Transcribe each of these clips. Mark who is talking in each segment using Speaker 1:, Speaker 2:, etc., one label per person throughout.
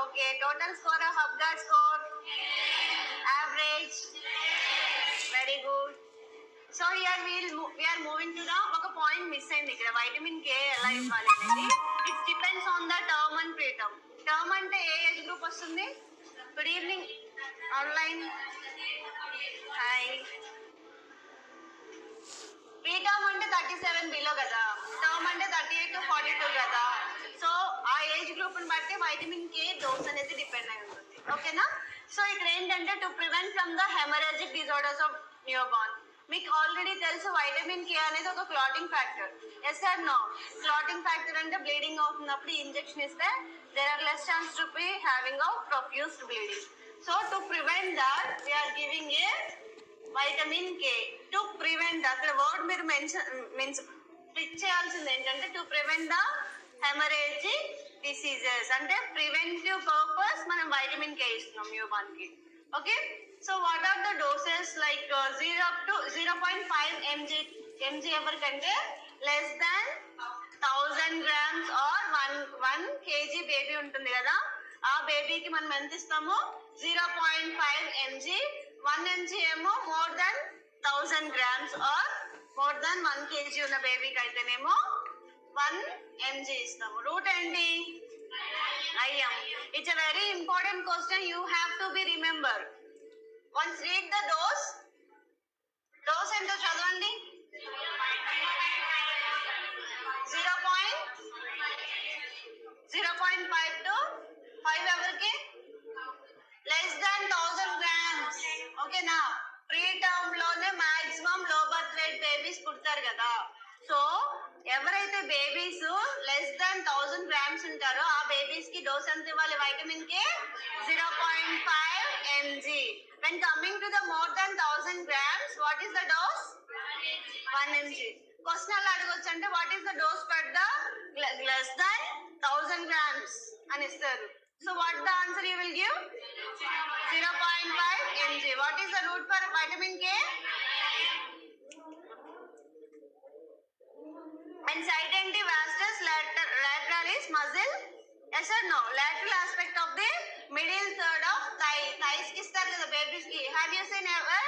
Speaker 1: Okay, total score of Upgard score? Average? Very good. So here we are moving to the oka point miss ayindi ikkada vitamin K ela ivvali anedi. It depends on the term and preterm. Term ante ఏ age group వస్తుంది? Good evening online. Hi. Preterm అంటే 37 below కదా, term అంటే 38 to 42 కదా. So ఆ age group ని బట్టి vitamin K dose అనేది డిపెండ్ అయి ఉంటుంది. ఓకేనా? సో ఇక్కడ ఏంటంటే to prevent from the haemorrhagic disorders of newborn. మీకు ఆల్రెడీ తెలుసు వైటమిన్ కే అనేది ఒక clotting factor. Yes or no? Clotting factor అంటే బ్లీడింగ్ అవుతున్నప్పుడు ఇంజెక్షన్ ఇస్తే there are less chance to be having of profused bleeding. So to prevent that we're giving a vitamin K to prevent. అక్కడ word మీరు means click చేయాల్సింది ఏంటంటే to prevent the haemorrhagic diseases. అంటే preventive purpose మనం vitamin K ఇస్తున్నాం newborn కి. Okay, so what are the doses? Like 0 up to 0.5 mg ఎవరికంటే less than 1000 grams or 1 kg baby ఉంటుంది కదా, ఆ బేబీకి మనం ఎంత ఇస్తాము? 0.5 mg. 1 mg ఏమో more than 1000 grams or more than 1 kg ఉన్న బేబీకి అయితేనేమో 1 mg ఇస్తాము. రూట్ ఏంటి? IM. It's a very important question. You have to be remember. Once read the dose. Dose ento చదవండి. 0.5 to 5 ఎవరికి? Less than 1000 grams. ఓకేనా? Pre term లోనే maximum low birth weight babies పుడతారు కదా. సో ఎవరైతే babies less than 1000 grams ఉంటారో ఆ babies కి డోస్ ఎంత ఇవ్వాలి vitamin K? 0.5 mg. When coming to the more than 1000 grams, what is the dose? 1 mg. Question అలా అడగొచ్చు అంటే what is the dose for the less than 1000 grams అని ఇస్తారు. So what the answer you will give? 0.5 mg. What is the root for vitamin K? And site ఏంటి? vastus lateralis muscle. Yes or no? Lateral aspect of the middle third of thigh. Thighs కి ఇస్తారు కదా babies కి. Have you seen ever?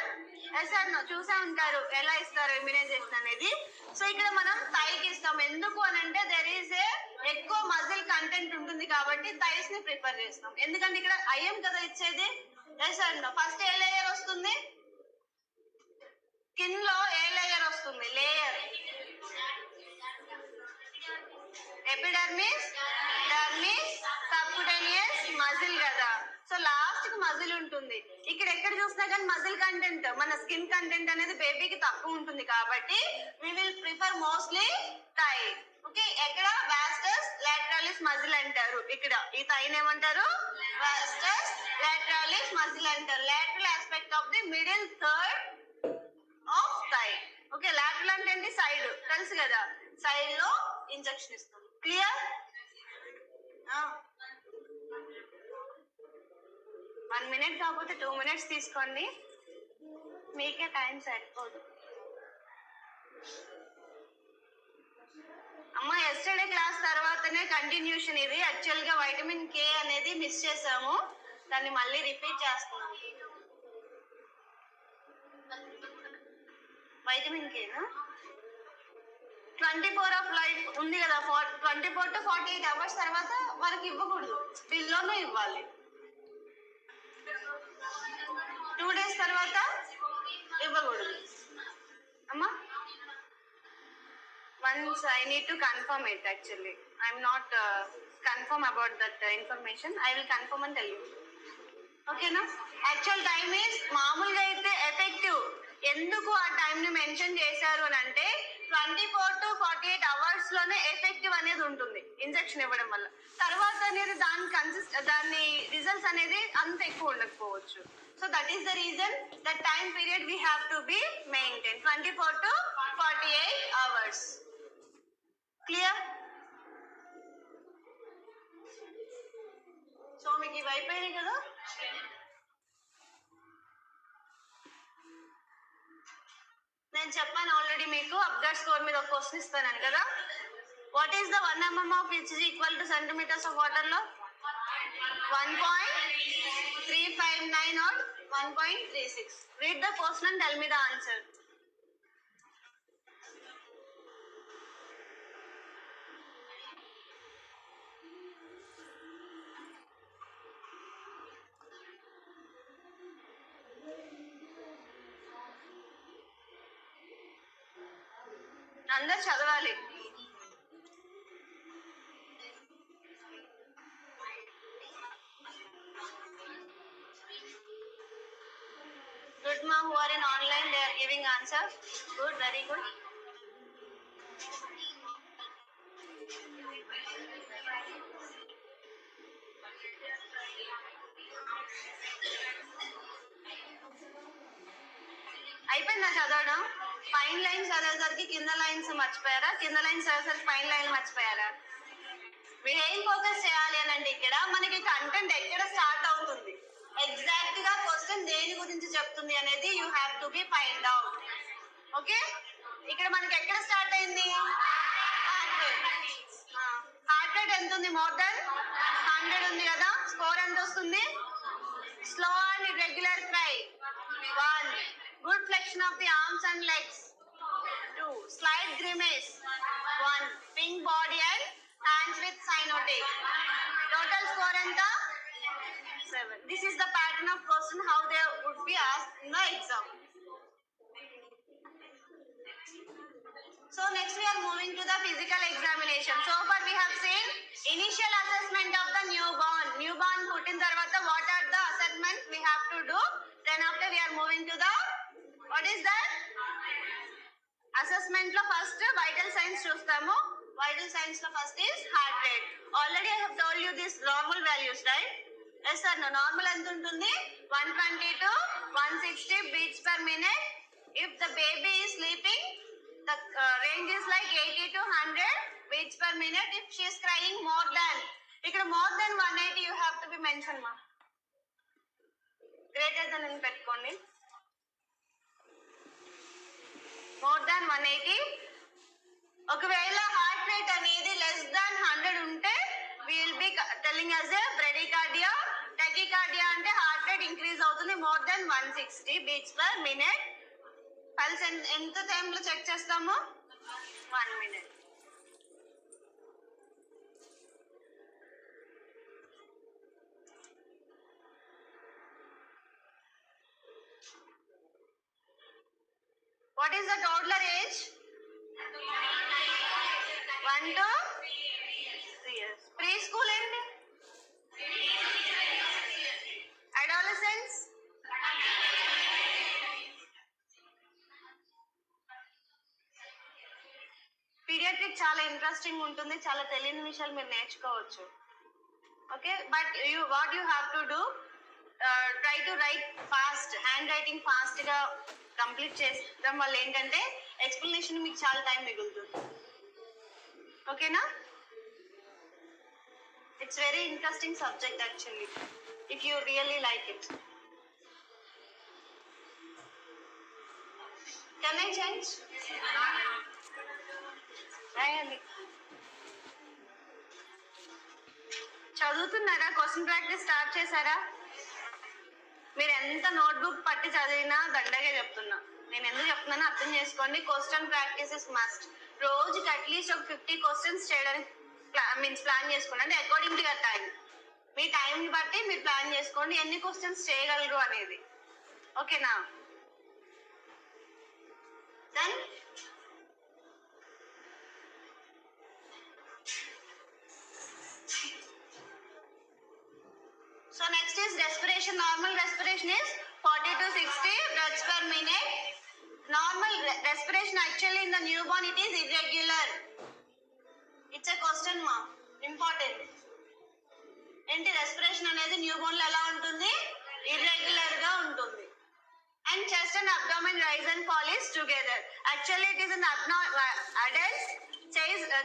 Speaker 1: Yes or no? చూసా ఉంటారు ఎలా ఇస్తారు immunisation అనేది. సో ఇక్కడ మనం థై కి ఇస్తాం. ఎందుకు అని అంటే దెర్ ఈస్ ఏ ఎక్కువ మజిల్ కంటెంట్ ఉంటుంది కాబట్టి థైస్ ని ప్రిఫర్ చేస్తాం. ఎందుకంటే ఇక్కడ ఐఎం కదా ఇచ్చేది. Yes or no? ఫస్ట్ ఏ లేయర్ వస్తుంది? స్కిన్ లో ఏ లేయర్ వస్తుంది? Layer epidermis, dermis, subcutaneous, muscle కదా. సో లాస్ట్ కి మజిల్ ఉంటుంది. ఇక్కడ ఎక్కడ చూసినా కానీ మజిల్ కంటెంట్, మన స్కిన్ కంటెంట్ అనేది బేబీకి తక్కువ ఉంటుంది కాబట్టి we will prefer mostly thigh. Okay, ఎక్కడ? వాస్టస్ లాటరాలిస్ మజిల్ అంటారు. ఇక్కడ ఈ థైని ఏమంటారు? వాస్టస్ లాటరాలిస్ మజిల్ అంటారు. Lateral aspect of the middle third of thigh. Okay, lateral అంటే ఏంటి? సైడ్, తెలుసు కదా. సైడ్ లో ఇంజెక్షన్ ఇస్తాం. క్లియర్? 1 minute కాకపోతే 2 minutes తీసుకోండి, మీకే టైం సరిపోదు. అమ్మ ఎస్టర్డే క్లాస్ తర్వాతనే కంటిన్యూషన్ ఇది. యాక్చువల్ గా వైటమిన్ కే అనేది మిస్ చేసాము, దాన్ని మళ్ళీ రిపీట్ చేస్తున్నాము. వైటమిన్ కేనా 24 ఆఫ్ లైఫ్ ఉంది కదా, 24 to 48 hours తర్వాత మనకి ఇవ్వకూడదు, బిల్లోనే ఇవ్వాలి. 2 days తర్వాత ఇవ్వకూడదు అమ్మా. Once I need to confirm it. Actually I'm not confirm about that information. I will confirm and tell you. Okay na? Actual time is మామూలుగా అయితే ఎఫెక్టివ్. ఎందుకు ఆ టైం ని మెన్షన్ చేశారు అని అంటే 24 to 48 hours లోనే ఎఫెక్టివ్ అనేది ఉంటుంది ఇంజెక్షన్ ఇవ్వడం వల్ల. తర్వాత అనేది దాని రిజల్ట్స్ అనేది అంత ఎక్కువ ఉండకపోవచ్చు. So that is the reason that time period we have to be maintain 24 to 48 hours. Clear? So మీకు ఇవి అయిపోయినాయి కదా. నేను చెప్పాను ఆల్రెడీ మీకు అప్డేట్ స్కోర్ మీద ఒక క్వశ్చన్ ఇస్తాను కదా. What is the 1 mm of HG equal to centimetres of water లో? 1.359 or 1.36. Read the question and tell me the answer. అందరు చదవాలి. Good ma, who are in online, they are giving answer. Good, very good. అయిపోయిందా చదవడం? పైన lines చదివేసరికి కింద lines మర్చిపోయారా? కింద lines చదివేసరికి పైన లైన్ మర్చిపోయారా? మీరు ఏం ఫోకస్ చేయాలి అని అంటే ఇక్కడ మనకి కంటెంట్ ఎక్కడ స్టార్ట్ అవుతుంది, ఎగ్జాక్ట్ గా క్వశ్చన్ దేని గురించి చెప్తుంది అనేది you have to be find out. Okay, ఇక్కడ మనకి ఎక్కడ స్టార్ట్ అయింది? హార్ట్ రేట్ ఎంత ఉంది? మోర్ దెన్ 100 ఉంది కదా. స్కోర్ ఎంత వస్తుంది? Slow and irregular cry 1. Good flexion of the arms and legs 2. Slight grimace 1. Pink body and hands with cyanotic. Total score enta 7. This is the pattern of question how they would be asked in the exam. So next we are moving to the physical examination. So far we have seen initial assessment of the newborn. Newborn puttin tarvata what are the assessments we have to do. Then after we are moving to the what is that? Assessment lo first vital signs chustamu. Vital signs lo first is heart rate. Already I have told you these normal values, right? Yes sir, no, normal ఎంత ఉంటుంది? 120 to 160 beats per minute. If the baby is sleeping, the range is like 80 to 100 beats per minute. If she is crying more than, ఇక్కడ more than 180 you have to be mentioned ma. Greater than అని పెట్టుకోండి. More than 180. ఒకవేళ heart rate అనేది less than 100 ఉంటే we will be telling as a bradycardia. Tachycardia అంటే heart rate increase అవుతుంది more than 160 beats per minute. Pulse ఎంత time లో check చేస్తాము? 1 minute. What is the toddler age? 1 to 3 years. Preschool and adolescence? Paediatric చాలా interesting ఉంటుంది, చాలా తెలియని విషయాలు మీరు నేర్చుకోవచ్చు. Okay, but what you have to do, try to write fast. Handwriting fast గా కంప్లీట్ చేయడం వల్ల ఏంటంటే ఎక్స్ప్లెనేషన్ మీకు చాలా టైం మిగులుతుంది. ఓకేనా? It's very interesting subject actually if you really like it. Can I change? రాయండి. చదువుతున్నారా? క్వశ్చన్ ప్రాక్టీస్ స్టార్ట్ చేశారా? మీరు ఎంత నోట్బుక్ పట్టి చదివినా దండగా చెప్తున్నా. నేను ఎందుకు చెప్తున్నానో అర్థం చేసుకోండి. Question practice is must. రోజుకి అట్లీస్ట్ ఒక 50 క్వశ్చన్స్ చేయడానికి ప్లాన్ చేసుకోండి. అంటే అకార్డింగ్ టు యువర్ టైం, మీ టైంని బట్టి మీరు ప్లాన్ చేసుకోండి ఎన్ని క్వశ్చన్స్ చేయగలరు అనేది. ఓకేనా? Then so next is respiration. Normal respiration is 40 to 60 breaths per minute. Normal respiration actually in the newborn it is irregular. It's a question ma, important. ఏంటి respiration అనేది న్యూబోర్న్ లో ఎలా ఉంటుంది? ఇర్రెగ్యులర్ గా ఉంటుంది. And chest and abdomen rise and fall is together. Actually it is in adults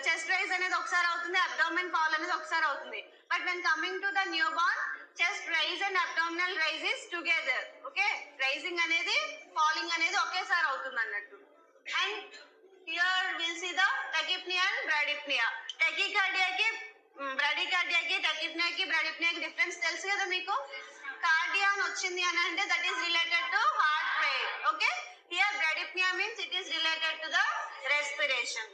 Speaker 1: chest rise అనేది ఒకసారి అవుతుంది, అబ్డామిన్ ఫాల్ అనేది ఒకసారి అవుతుంది. But when coming to the newborn chest rise and abdominal rise is together. Okay, rising అనేది falling అనేది ఒకేసారి అవుతుంది అన్నట్టు. And here will see the tachypnoea and bradypnoea. టెకికార్డియాకి బ్రాడికార్డియాకి టెకిప్నియాకి బ్రాడిప్నియాకి డిఫరెన్స్ తెలుసు కదా మీకు. కార్డియా అని వచ్చింది అని అంటే that is related to heart rate. Okay, here bradypnoea means it is related to the respiration.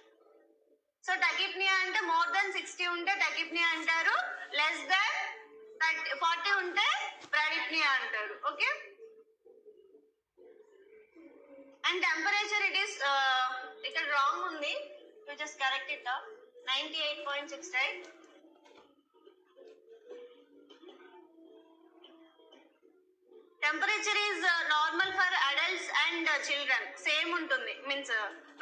Speaker 1: So tachypnoea అంటే మోర్ దెన్ 60 ఉంటే టకిప్నియా అంటారు, లెస్ దెన్ 40 ఉంటే బ్రాడిప్నియా అంటారు. Okay, and temperature it is ఇక్కడ రాంగ్ ఉంది, you just correct it. 98.6 right. Temperature is normal for adults and children, same ఉంటుంది, means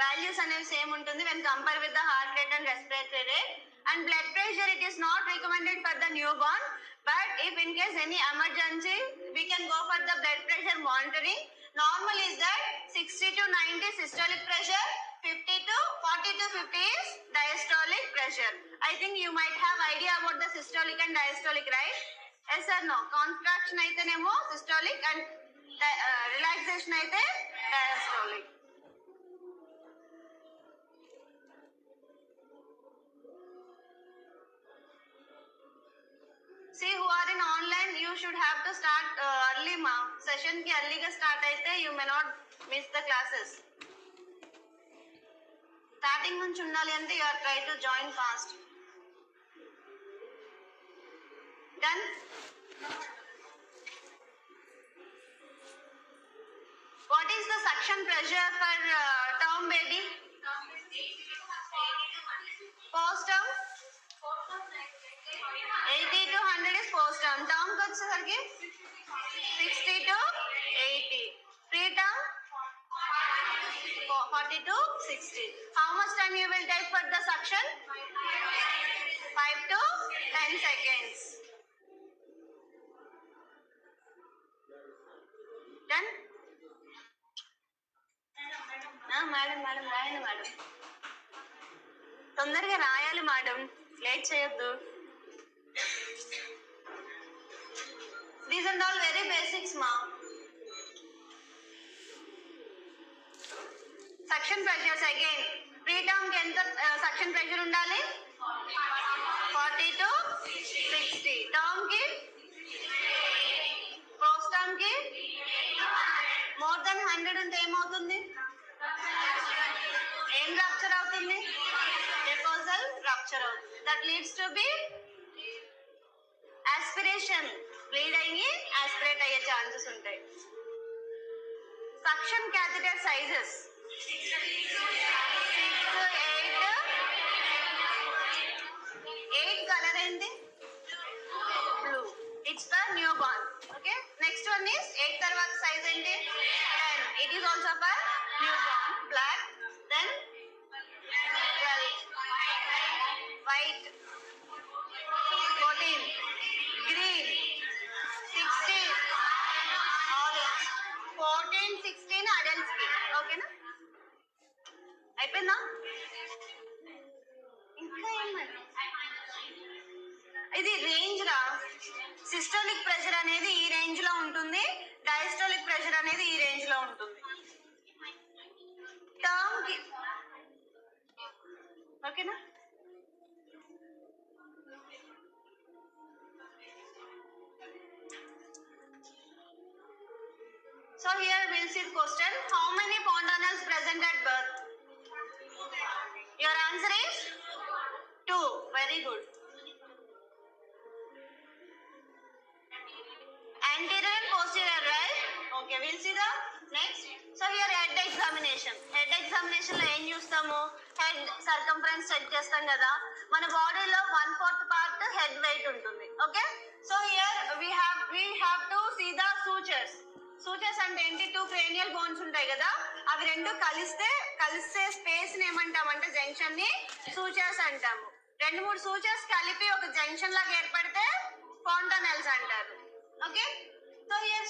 Speaker 1: values అనేవి same ఉంటుంది when compare with the heart rate and respiratory rate. And blood pressure it is not recommended for the new born, but if in case any emergency we can go for the blood pressure monitoring. Normal is that 60 to 90 systolic pressure, 40 to 50 is diastolic pressure. I think you might have idea about the systolic and diastolic, right? Yes or no? Contraction అయితేనేమో systolic and relaxation అయితే diastolic. See, who are in online, you should have to start early ma. Session ki early ga start aithe you may not miss the classes. Starting nunchi undali ante you are try to join fast. Done? What is the suction pressure for term baby? Post term 80 to 100 is post term. Term ko వచ్చేసరికి 60 to 80. Pre term 40 to 60. How much time you will take for the suction? 5 to 10 seconds. Done? Madam రాయండి madam, తొందరగా రాయాలి madam, late చేయొద్దు. These are all very basics ma. Suction pressures again. Pre-term ki enta suction pressure undali? 40 to 60. Term ki? Post term ki? More than 100 unte em avutundi? Em rupture avutundi? Mucosal rupture avutundi. That leads to be aspiration. Bleed అయ్యి aspirate అయ్యే chances ఉంటాయి. Suction catheter sizes 8 colour ఏంటి? Blue. It's for newborn. Okay, next one is 8 తర్వాత size ఏంటి? 10. It is also for newborn. Black, then 12, white, 14, green, 16, orange. 14, 16 adults కి. ఓకేనా, అయిపోయిందా? ఇంకా ఏమన్నా ఇది రేంజ్ రా. సిస్టోలిక్ ప్రెషర్ అనేది ఈ రేంజ్ లో ఉంటుంది, డయాస్టోలిక్ ప్రెషర్ అనేది ఈ రేంజ్ లో ఉంటుంది. టర్మ్ కి ఓకేనా. So here we'll see the question. How many fontanelles present at birth? Your answer is 2. Very good. Anterior and posterior, right? Okay, we'll see the next. So here head examination. Head examination లో ఏం చూస్తాము? Head circumference check చేస్తాం కదా. మన బాడీలో 1/4 part head weight ఉంటుంది. Okay? So here we have to see the sutures. Sutures అంటే ఏంటి? 2 క్రేనియల్ బోన్స్ ఉంటాయి కదా, అవి రెండు కలిస్తే స్పేస్ ని ఏమంటామంటే జంక్షన్ ని సూచర్స్ అంటాము. 2-3 సూచర్స్ కలిపి ఒక జంక్షన్ లాగా ఏర్పడితే ఫాంటనెల్స్ అంటారు. ఓకే, సో హియర్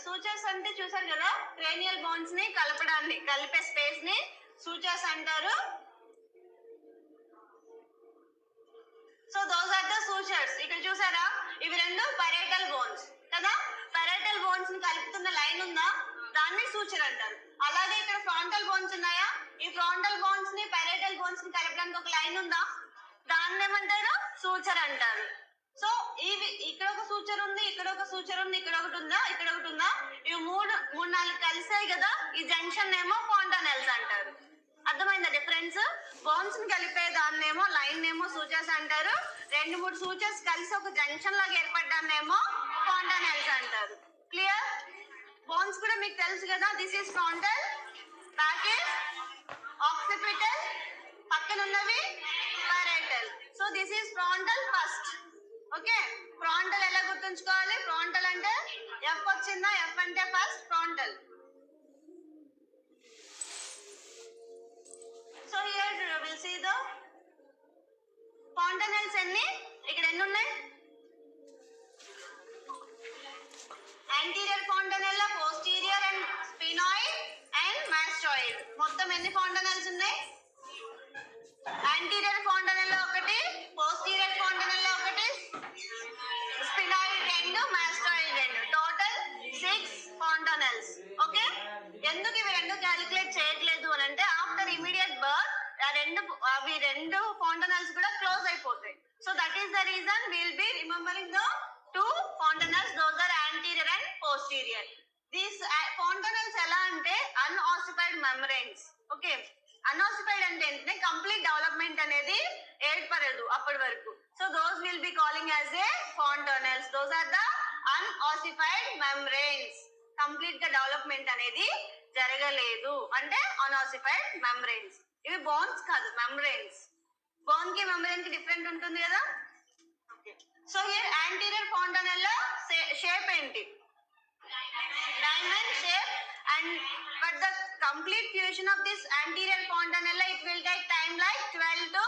Speaker 1: సూచర్స్ అంటే చూసారు కదా, క్రేనియల్ బోన్స్ ని కలిపే స్పేస్ ని సూచర్స్ అంటారు. So those are the sutures. ఇక్కడ చూసారా, ఇవి రెండు పరేటల్ బోన్స్ కదా, పరేటల్ బోన్స్ ని కలుపుతున్న లైన్ ఉందా, దాన్ని సూచర్ అంటారు. అలాగే ఇక్కడ ఫ్రాంటల్ బోన్స్ ఉన్నాయా, ఈ ఫ్రాంటల్ బోన్స్ ని పరేటల్ బోన్స్ ని కలపడానికి ఒక లైన్ ఉందా, దాన్ని ఏమంటారు? సూచర్ అంటారు. సూచర్ ఉంది, ఇక్కడ ఒక సూచర్ ఉంది, ఇక్కడ ఒకటి ఉందా, ఇక్కడ ఒకటి ఉందా, ఇవి మూడు నాలుగు కలిసాయి కదా, ఈ జంక్షన్ ఏమో ఫాంటనెల్స్ అంటారు. అర్థమైందా డిఫరెన్స్? బోన్స్ ని కలిపే దాన్నేమో లైన్ ఏమో సూచర్స్ అంటారు, రెండు మూడు సూచర్స్ కలిసి ఒక జంక్షన్ లాగా ఏర్పడ్డాన్నేమో ఫాంటనెల్స్ అంటారు. క్లియర్? బోన్స్ కూడా మీకు తెలుసు కదా, this is frontal, back is occipital, పక్కన ఉన్నవి parietal. So this is frontal first. Okay, frontal ఎలా గుర్తుంచుకోవాలి? ఫ్రంటల్ అంటే ఎఫ్ వచ్చిందా, ఎఫ్ అంటే first frontal. So here will see the fontanelles ఎన్ని, ఇక్కడ ఎన్ని ఉన్నాయి? Anterior fontanella, posterior and sphenoid and mastoid. మొత్తం ఎన్ని ఫాంటనెల్స్ ఉన్నాయి? యాంటీరియర్ ఫాంటనెల్లా ఒకటి, పోస్టీరియర్ ఫాంటనెల్లా ఒకటి, స్పినాయిడ్ రెండు, మాస్టాయిడ్ రెండు, టోటల్ 6 ఫాంటనెల్స్. ఓకే, ఎందుకు ఇవి రెండు క్యాలిక్యులేట్ చేయట్లేదు అని అంటే ఆఫ్టర్ ఇమీడియట్ బర్త్ అవి రెండు ఫాంటనెల్స్ కూడా క్లోజ్ అయిపోతాయి. So that is the reason will be remembering the 2 fontanelles, those are anterior and posterior. These fontanelles ఎలా అంటే అన్ఆసిఫైడ్ మెమ్బ్రెయిన్స్. ఓకే, అన్ఆసిఫైడ్ అంటే ఏంటంటే కంప్లీట్ డెవలప్మెంట్ అనేది ఏర్పడదు అప్పటి వరకు. So those will be calling as a fontanelles. Those are the unossified membranes. Complete గా development అనేది జరగలేదు అంటే అన్ఆసిఫైడ్ మెమ్బ్రెయిన్స్. ఇవి బోన్స్ కాదు, మెమ్బ్రెయిన్స్. బోన్ కి మెమ్బ్రెయిన్ కి డిఫరెంట్ ఉంటుంది కదా. Okay, so here anterior fontanella shape ఏంటి? Diamond shape. And but the complete fusion of this anterior fontanella, it will take time like 12 to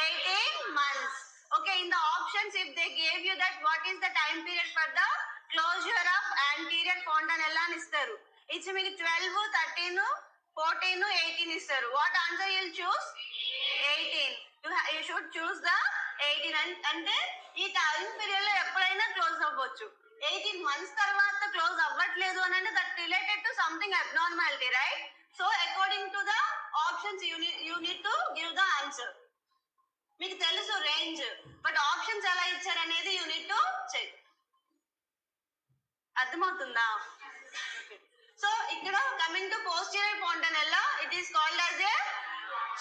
Speaker 1: 18 months. Okay, in the options if they gave you that what is the time period for the closure of anterior fontanella అని ఇస్తారు, ఇచ్చి మీకు 12, 13, 14, 18 ఇస్తారు. what answer you will choose? 18. you should choose the 18. అంటే ఈ time period లో ఎప్పుడైనా close అవ్వచ్చు. 18 months తర్వాత క్లోజ్ అవ్వట్లేదు అని అంటే that related to something abnormality, right? So according to the options you need to give the answer. మీకు తెలుసు రేంజ్, బట్ ఆప్షన్స్ ఎలా ఇచ్చారు అనేది యూ నీడ్ టు చెక్. అర్థమవుతుందా? సో ఇక్కడ coming to posterior fontanella, it is called as a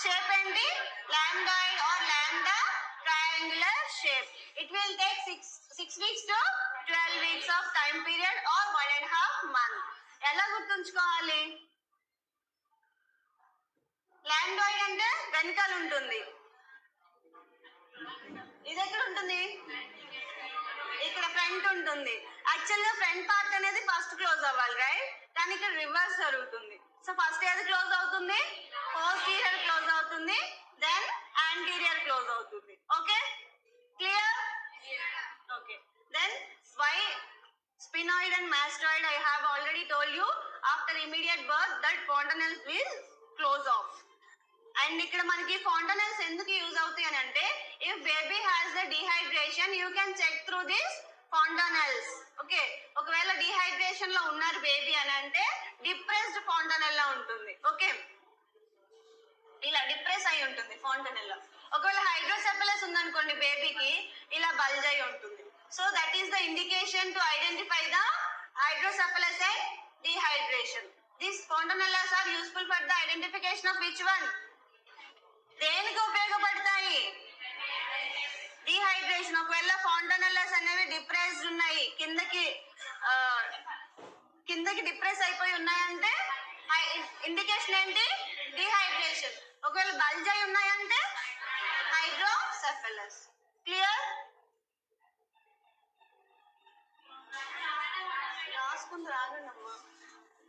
Speaker 1: shape ఏంటి? Lambdoid or lambda triangular shape. It will take 6 weeks to 12 weeks of time period or 1.5 month. ఎలా గుర్తుంచుకోవాలి? లాండాయిడ్ అంటే వెనకాల ఉంటుంది, ఇది ఎక్కడ ఉంటుంది? ఇక్కడ ఫ్రంట్ ఉంటుంది. యాక్చువల్ గా ఫ్రంట్ పార్ట్ అనేది ఫస్ట్ క్లోజ్ అవ్వాలి, రైట్? కానీ ఇక్కడ రివర్స్ జరుగుతుంది. సో ఫస్ట్ ఏది క్లోజ్ అవుతుంది? పోస్టీరియర్ క్లోజ్ అవుతుంది, దెన్ యాంటీరియర్ క్లోజ్ అవుతుంది. Okay, clear? Okay, then why sphenoid and mastoid? I have already told you after immediate birth that fontanelles will close off. And ఇక్కడ మనకి fontanelles ఎందుకు use అవుతాయి అని అంటే if baby has the dehydration you can check through this fontanelles. Okay, ఒకవేళ dehydration లో ఉన్నారు baby అని అంటే డిప్రెస్డ్ ఫాంటనెల్లా ఉంటుంది. ఓకే, ఇలా డిప్రెస్ అయి ఉంటుంది ఫాంటనెల్లా. ఒకవేళ హైడ్రోసెఫలస్ ఉందనుకోండి బేబీకి, ఇలా బల్జ్ అయి ఉంటుంది. So that is the indication to identify the hydrocephalus and dehydration. These fontanellas are useful for the identification of which one? దేనికి ఉపయోగపడతాయి? డిహైడ్రేషన్. ఒకవేళ ఫాంటనెల్లాస్ అనేవి డిప్రెస్డ్ ఉన్నాయి, కిందకి డిప్రెస్ అయిపోయి ఉన్నాయంటే ఇండికేషన్ ఏంటి? డిహైడ్రేషన్. ఒకవేళ బల్జ్ అయి ఉన్నాయంటే హైడ్రోసెఫలస్. క్లియర్? రాసుకుంటూ రాగండమ్మా.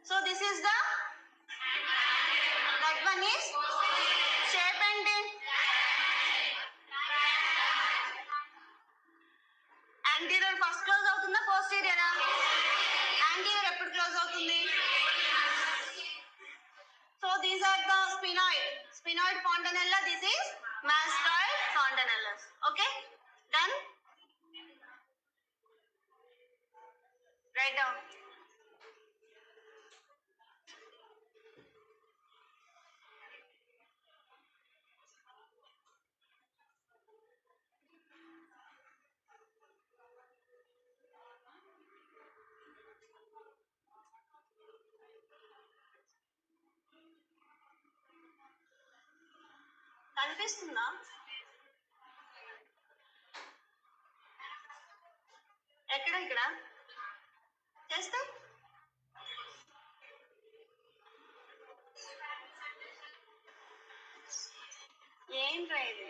Speaker 1: So this is the that one is shape ఏంటి? యాంటీరియర్ ఫస్ట్ క్లోజ్ అవుతుందా, పోస్టీరియరా? యాంటీరియర్ ఎప్పుడు క్లోజ్ అవుతుంది? So these are the sphenoid fontanella. This is mastoid fontanellus. Okay, done. Write down. కనిపిస్తుందా? ఎక్కడ? ఇక్కడ చేస్తే ఏంట్రా ఇది?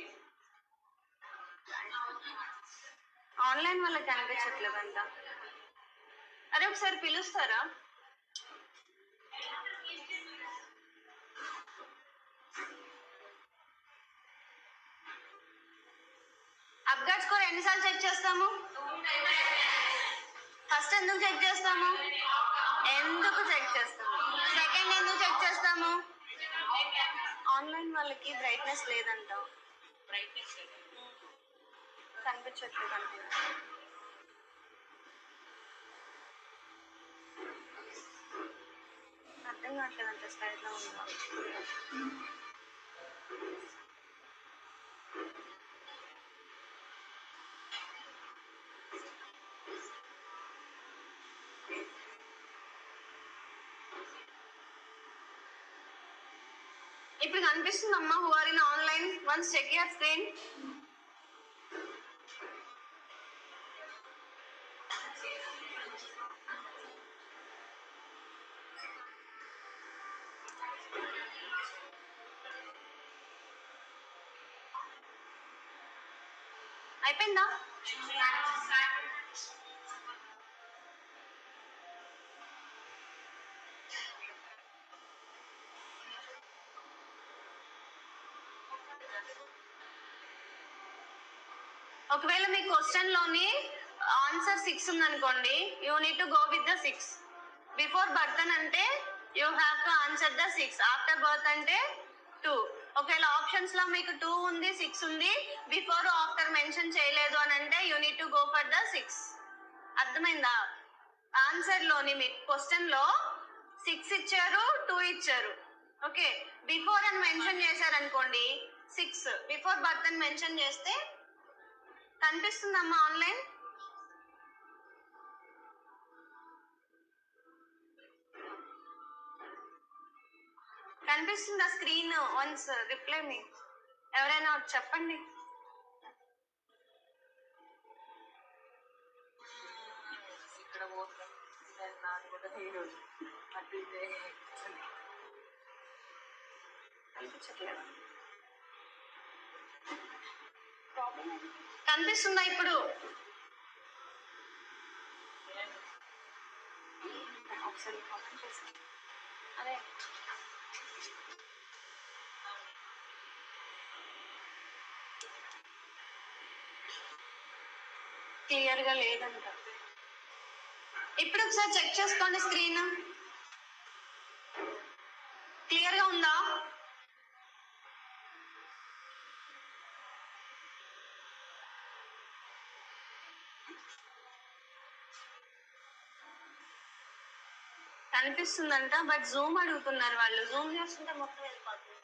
Speaker 1: ఆన్లైన్ వాళ్ళకి కనిపించట్లేదంట. అరే ఒకసారి పిలుస్తారా? అప్గాడ్ స్కోర్ ఎన్నిసార్లు చెక్ చేస్తాము? ఫస్ట్ ఎందుకు చెక్ చేస్తాము? ఎందుకు చెక్ చేస్తాము? సెకండ్ ఎందుకు చెక్ చేస్తాము? ఆన్లైన్ వాళ్ళకి బ్రైట్నెస్ లేదంట. కనిపించట్లేదు అంటే అర్థం కావట్లేదు అంత స్లైడ్ లో ఉందా. ఇప్పుడు కనిపిస్తుందమ్మా who are in online? Once check your screen. అయిపోయిందా? ఒకవేళ మీ క్వశ్చన్ లోని ఆన్సర్ 6 ఉందనుకోండి, you need to go with the 6. Before birth అని అంటే you have to answer the 6. After birth అంటే 2. ఒకవేళ ఆప్షన్స్ లో మీకు 2 ఉంది, 6 ఉంది, బిఫోర్ ఆఫ్టర్ మెన్షన్ చేయలేదు అని అంటే you need to go for the 6. అర్థమైందా? ఆన్సర్ లోని మీకు క్వశ్చన్ లో 6 ఇచ్చారు, 2 ఇచ్చారు. ఓకే, బిఫోర్ అని మెన్షన్ చేశారు అనుకోండి 6, బిఫోర్ బర్త్ అని మెన్షన్ చేస్తే కనిపిస్తుందమ్మా ఆన్లైన్? కనిపిస్తుందా స్క్రీన్? వన్స్ రిప్లై మీ ఎవరైనా చెప్పండి. కనిపిస్తుందా ఇప్పుడు? ఒకసారి కామెంట్ చేసి అదే క్లియర్ గా లేదంట. ఇప్పుడు ఒకసారి చెక్ చేసుకోండి స్క్రీన్. క్లియర్ గా ఉందా? కనిపిస్తుందంట, బట్ జూమ్ అడుగుతున్నారు వాళ్ళు. జూమ్ చేస్తుంటే మొత్తం వెళ్ళిపోతుంది.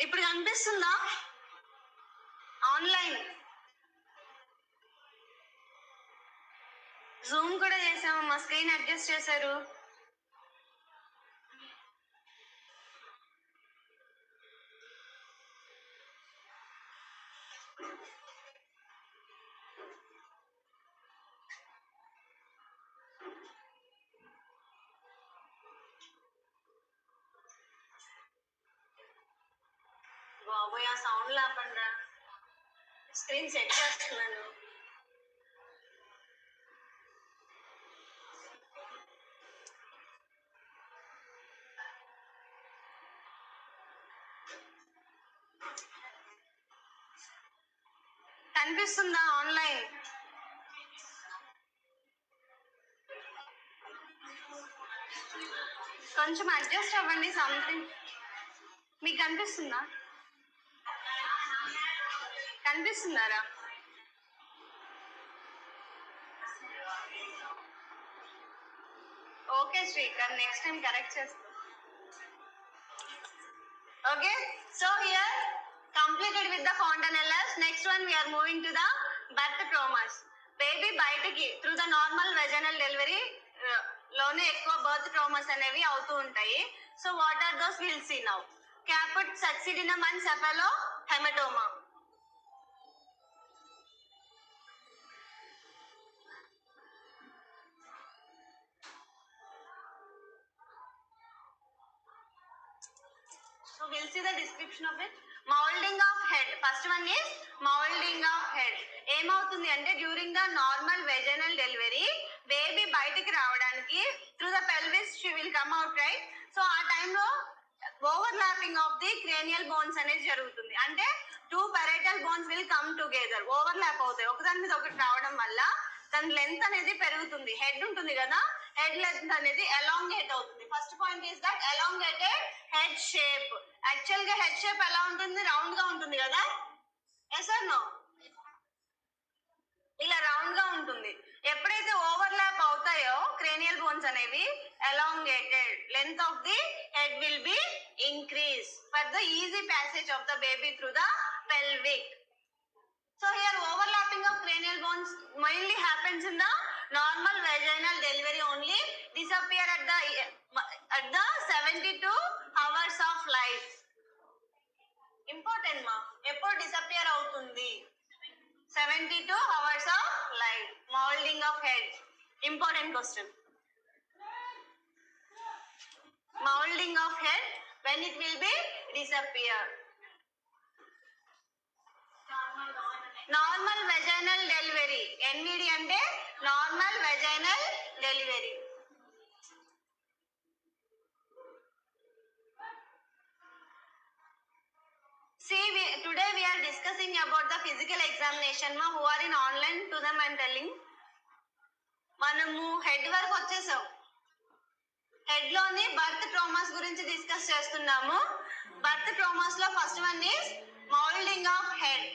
Speaker 1: ఇప్పుడు కనిపిస్తుందా ఆన్లైన్? జూమ్ కూడా చేసాము, మా స్క్రీన్ అడ్జస్ట్ చేశారు. బాబోయ్, ఆ సౌండ్ లేకుండా స్క్రీన్ సెట్ చేస్తున్నాను. కనిపిస్తుందా ఆన్లైన్? కొంచెం అడ్జస్ట్ అవ్వండి సంథింగ్. మీకు కనిపిస్తుందా? కనిపిస్తున్నారా? Okay Srikar, next time correct చేస్తాం. Okay, so here completed with the fontanellas. Next one we're moving to the birth traumas. Baby బయటకి through the normal vaginal delivery లోనే ఎక్కువ బర్త్ ట్రామాస్ అనేవి అవుతూ ఉంటాయి. So what are those will see now. Caput succedaneum and cephalohaematoma. So we'll see the description of it. Moulding of head. First one is moulding of head. ఏమవుతుంది అంటే during the normal vaginal delivery baby బయటికి రావడానికి through the pelvis she will come out, right? So ఆ టైంలో overlapping of the cranial bones అనేది జరుగుతుంది. అంటే 2 parietal bones will come together. Overlap అవుతాయి, ఒకదాని మీద ఒకటి రావడం వల్ల దాని లెంత్ అనేది పెరుగుతుంది. హెడ్ ఉంటుంది కదా, హెడ్ లెంత్ అనేది ఎలాంగేట్ అవుతుంది. First point is that elongated head shape. Actual గా హెడ్ షేప్ ఎలా ఉంటుంది? రౌండ్ గా ఉంటుంది కదా. Yes or no? ఇలా రౌండ్ గా ఉంటుంది. ఎప్పుడైతే ఓవర్లాప్ అవుతాయో క్రేనియల్ బోన్స్ అనేవి, elongated length of the head will be increase for the easy passage of the baby through the pelvic. So here overlapping of cranial bones mainly happens in the normal vaginal delivery only, disappear at the 72 hours of life. Important ma, eppudu disappear avutundi? 72 hours of life. Moulding of head, important question. Moulding of head, when it will be disappear? Normal vaginal delivery. NVD అంటే normal vaginal delivery. See, today we are discussing about the physical examination. Ma, who are in online, to them I am telling. మనము head వరకు వచ్చేసాం. Head లోని birth traumas గురించి discuss చేస్తున్నాము. Birth traumas లో first one is moulding of head.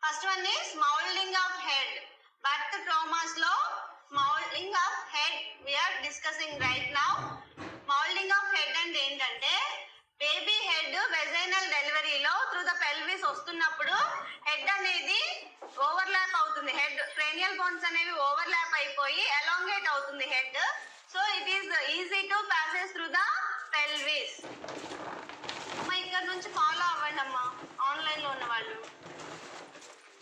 Speaker 1: First one is moulding of head. Birth traumas lo moulding of head we are discussing right now. Moulding of head and ఏంటంటే baby head vaginal డెలివరీలో through the pelvis వస్తున్నప్పుడు head అనేది overlap అవుతుంది. Head cranial bones అనేవి overlap అయిపోయి elongate అవుతుంది head. So it is easy to passes through the pelvis. అమ్మా ఇక్కడ నుంచి ఫాలో అవ్వండి అమ్మా, ఆన్లైన్ లో ఉన్న వాళ్ళు.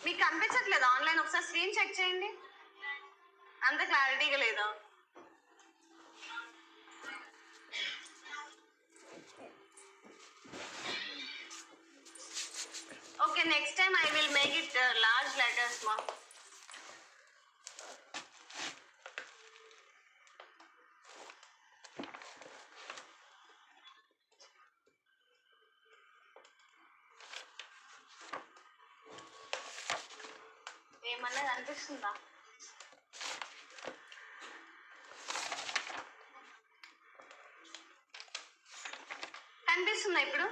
Speaker 1: మీకు కనిపించట్లేదు ఆన్లైన్? ఒకసారి స్క్రీన్ చెక్ చేయండి. అంత క్లారిటీగా లేదా? Okay, next time I will make it large letters మా. ఏమన్నా కనిపిస్తుందా? కనిపిస్తుందా ఇప్పుడు?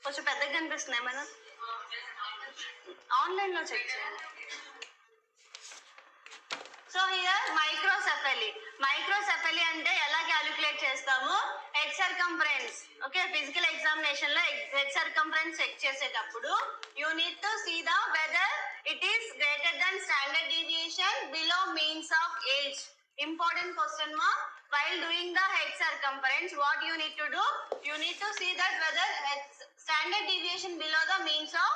Speaker 1: కొంచెం పెద్దగా కనిపిస్తుంది ఏమైనా? ఆన్లైన్ లో చెక్ చేయండి. So here మైక్రోసెఫెలీ. మైక్రోసెఫెలీ అంటే ఎలా క్యాలిక్యులేట్ చేస్తాము? Head circumference. Okay, physical examination లో హెడ్ సర్కంఫరెన్స్ చెక్ చేసేటప్పుడు you need to see the whether it is greater than standard deviation, below means of age. Important question ma. While doing the head circumference, what you need to do? You need to see that whether standard deviation below the means of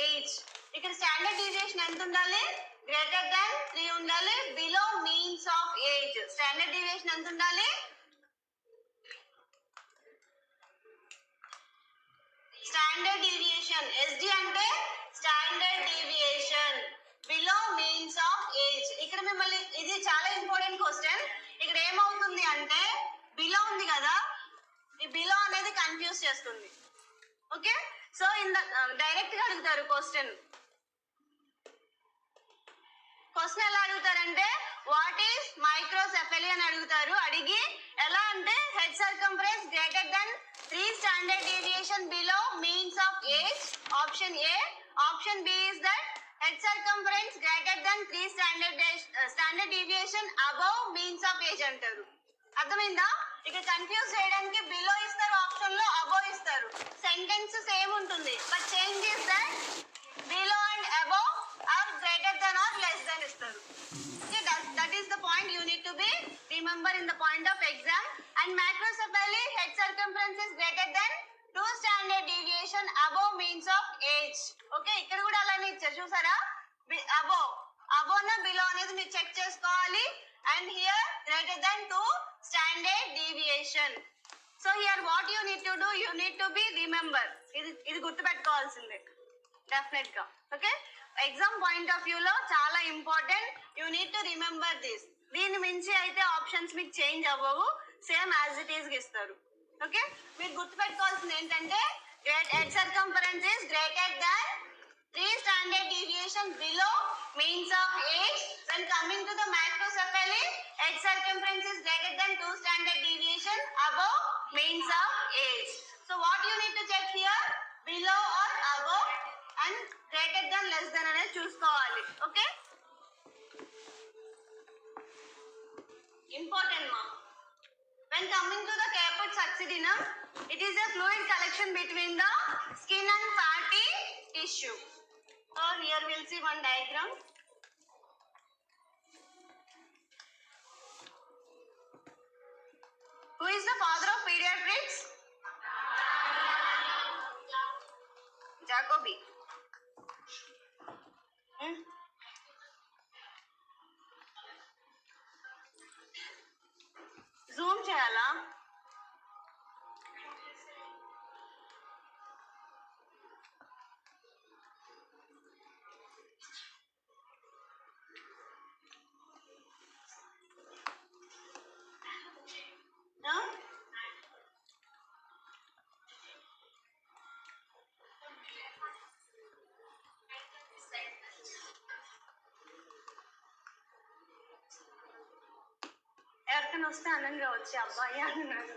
Speaker 1: age. ఇక్కడ standard deviation ఎంత ఉండాలి? Greater than 3 ఉండాలి. Below means of age. Standard deviation ఎంత ఉండాలి? Standard deviation SD అంటే standard deviation below means of age. ఇక్కడ మిమ్మల్ని ఇది చాలా ఇంపార్టెంట్ క్వశ్చన్. ఇక్కడ ఏమవుతుంది అంటే బిలో ఉంది కదా, ఈ బిలో అనేది కన్ఫ్యూజ్ చేస్తుంది. Okay, so in the direct గా అడుగుతారు క్వశ్చన్. క్వశ్చన్ ఎలా అడుగుతారంటే వాట్ ఈస్ మైక్రోసెఫెలీ అని అడుగుతారు. అడిగి ఎలా అంటే head circumference greater than 3 standard deviation below means of age. Option A. Option B is that head circumference greater than 3 standard deviation above means of age అంటారు. అర్థమైందా? ఇక్కడ కన్ఫ్యూజ్ చేయడానికి బిలో ఇస్తారు, ఆప్షన్ లో అబోవ్ ఇస్తారు. సెంటెన్స్ సేమ్ ఉంటుంది, but change is that below and above are greater than or less than ఇస్తారు. Okay, that is the point you need to be remember in the point of exam. And macrocephaly head circumference is greater than 2 standard deviation above means of age. Okay, ఇక్కడ కూడా అలానే ఇచ్చారు చూసారా, above na below అనేది మీరు check చేసుకోవాలి. And here greater than 2 standard deviation. So here what you need to do, you need to be remember, ఇది గుర్తుపెట్టుకోవాల్సిందే definite గా. Okay, exam point of view లో చాలా important, you need to remember this. దీని మించి అయితే options మీకు change అవ్వవు, same as it is ఇస్తారు. ఓకే, మీరు గుర్తుపెట్టుకోవాల్సింది ఏంటంటే head circumference is greater than 3 standard deviation below means of age. When coming to the macrocephaly, head circumference is greater than 2 standard deviation above means of age. So what you need to check here, below or above and greater than less than అనేది చూసుకోవాలి. Okay, important మా. When coming to the caput succedaneum, it is a fluid collection between the skin and fatty tissue. So here we will see one diagram. Who is the father of pediatrics? Jacobi. Zoom చేయాలా? ఎవరికైనా వస్తే అనంగా వచ్చి అబ్బాయి అన్నాడు,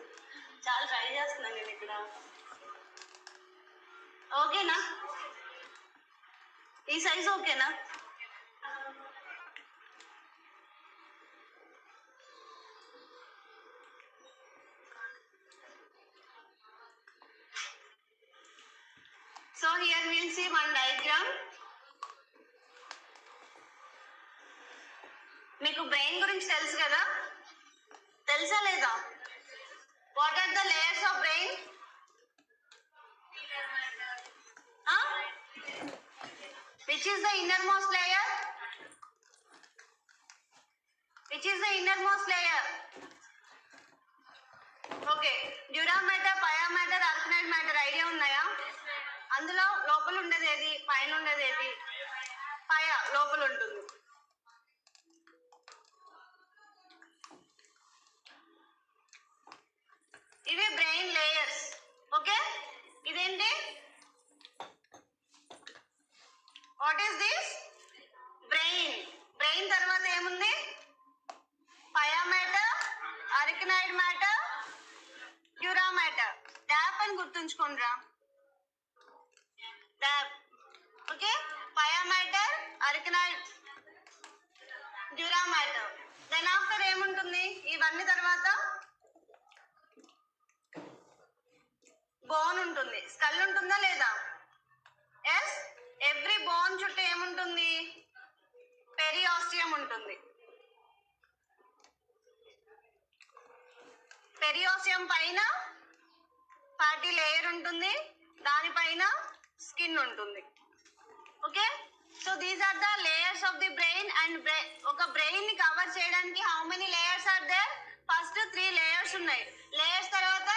Speaker 1: చాలా try చేస్తున్నాను నేను ఇక్కడ. ఓకేనా, ఈ సైజ్ ఓకేనా? So here we will see one diagram. మీకు బ్రెయిన్ గురించి తెలుసు కదా, తెలుసా లేదా? What are the layers of brain? Which is the innermost layer? Which is the innermost layer? Okay, dura matter, paya matter, arachnoid matter idea ఉన్నాయా? అందులో లోపల ఉండేది ఏది, పైన ఉండేది ఏది? పయ లోపల ఉంటుంది. ఇవి బ్రెయిన్ లేయర్స్. ఓకే, ఇదేంటి? What is this? Brain. Brain తర్వాత ఏముంది? Pia matter, arachnoid matter, dura matter. Tap అని గుర్తుంచుకోండిరా, tap. Okay, pia matter, arachnoid, dura matter. Then after ఏముంటుంది ఇవన్నీ తర్వాత? బోన్ ఉంటుంది. స్కల్ ఉంటుందా లేదా? ఎస్, ఎవ్రీ బోన్ చుట్టూ ఏముంటుంది? పెరియాస్టియం ఉంటుంది. పెరియాస్టియం పైన ఫ్యాటీ లేయర్ ఉంటుంది, దానిపైన స్కిన్ ఉంటుంది. Okay, so these are the layers of the brain. And ఒక బ్రెయిన్ ని కవర్ చేయడానికి how many layers are there? First 3 layers ఉన్నాయి. లేయర్స్ తర్వాత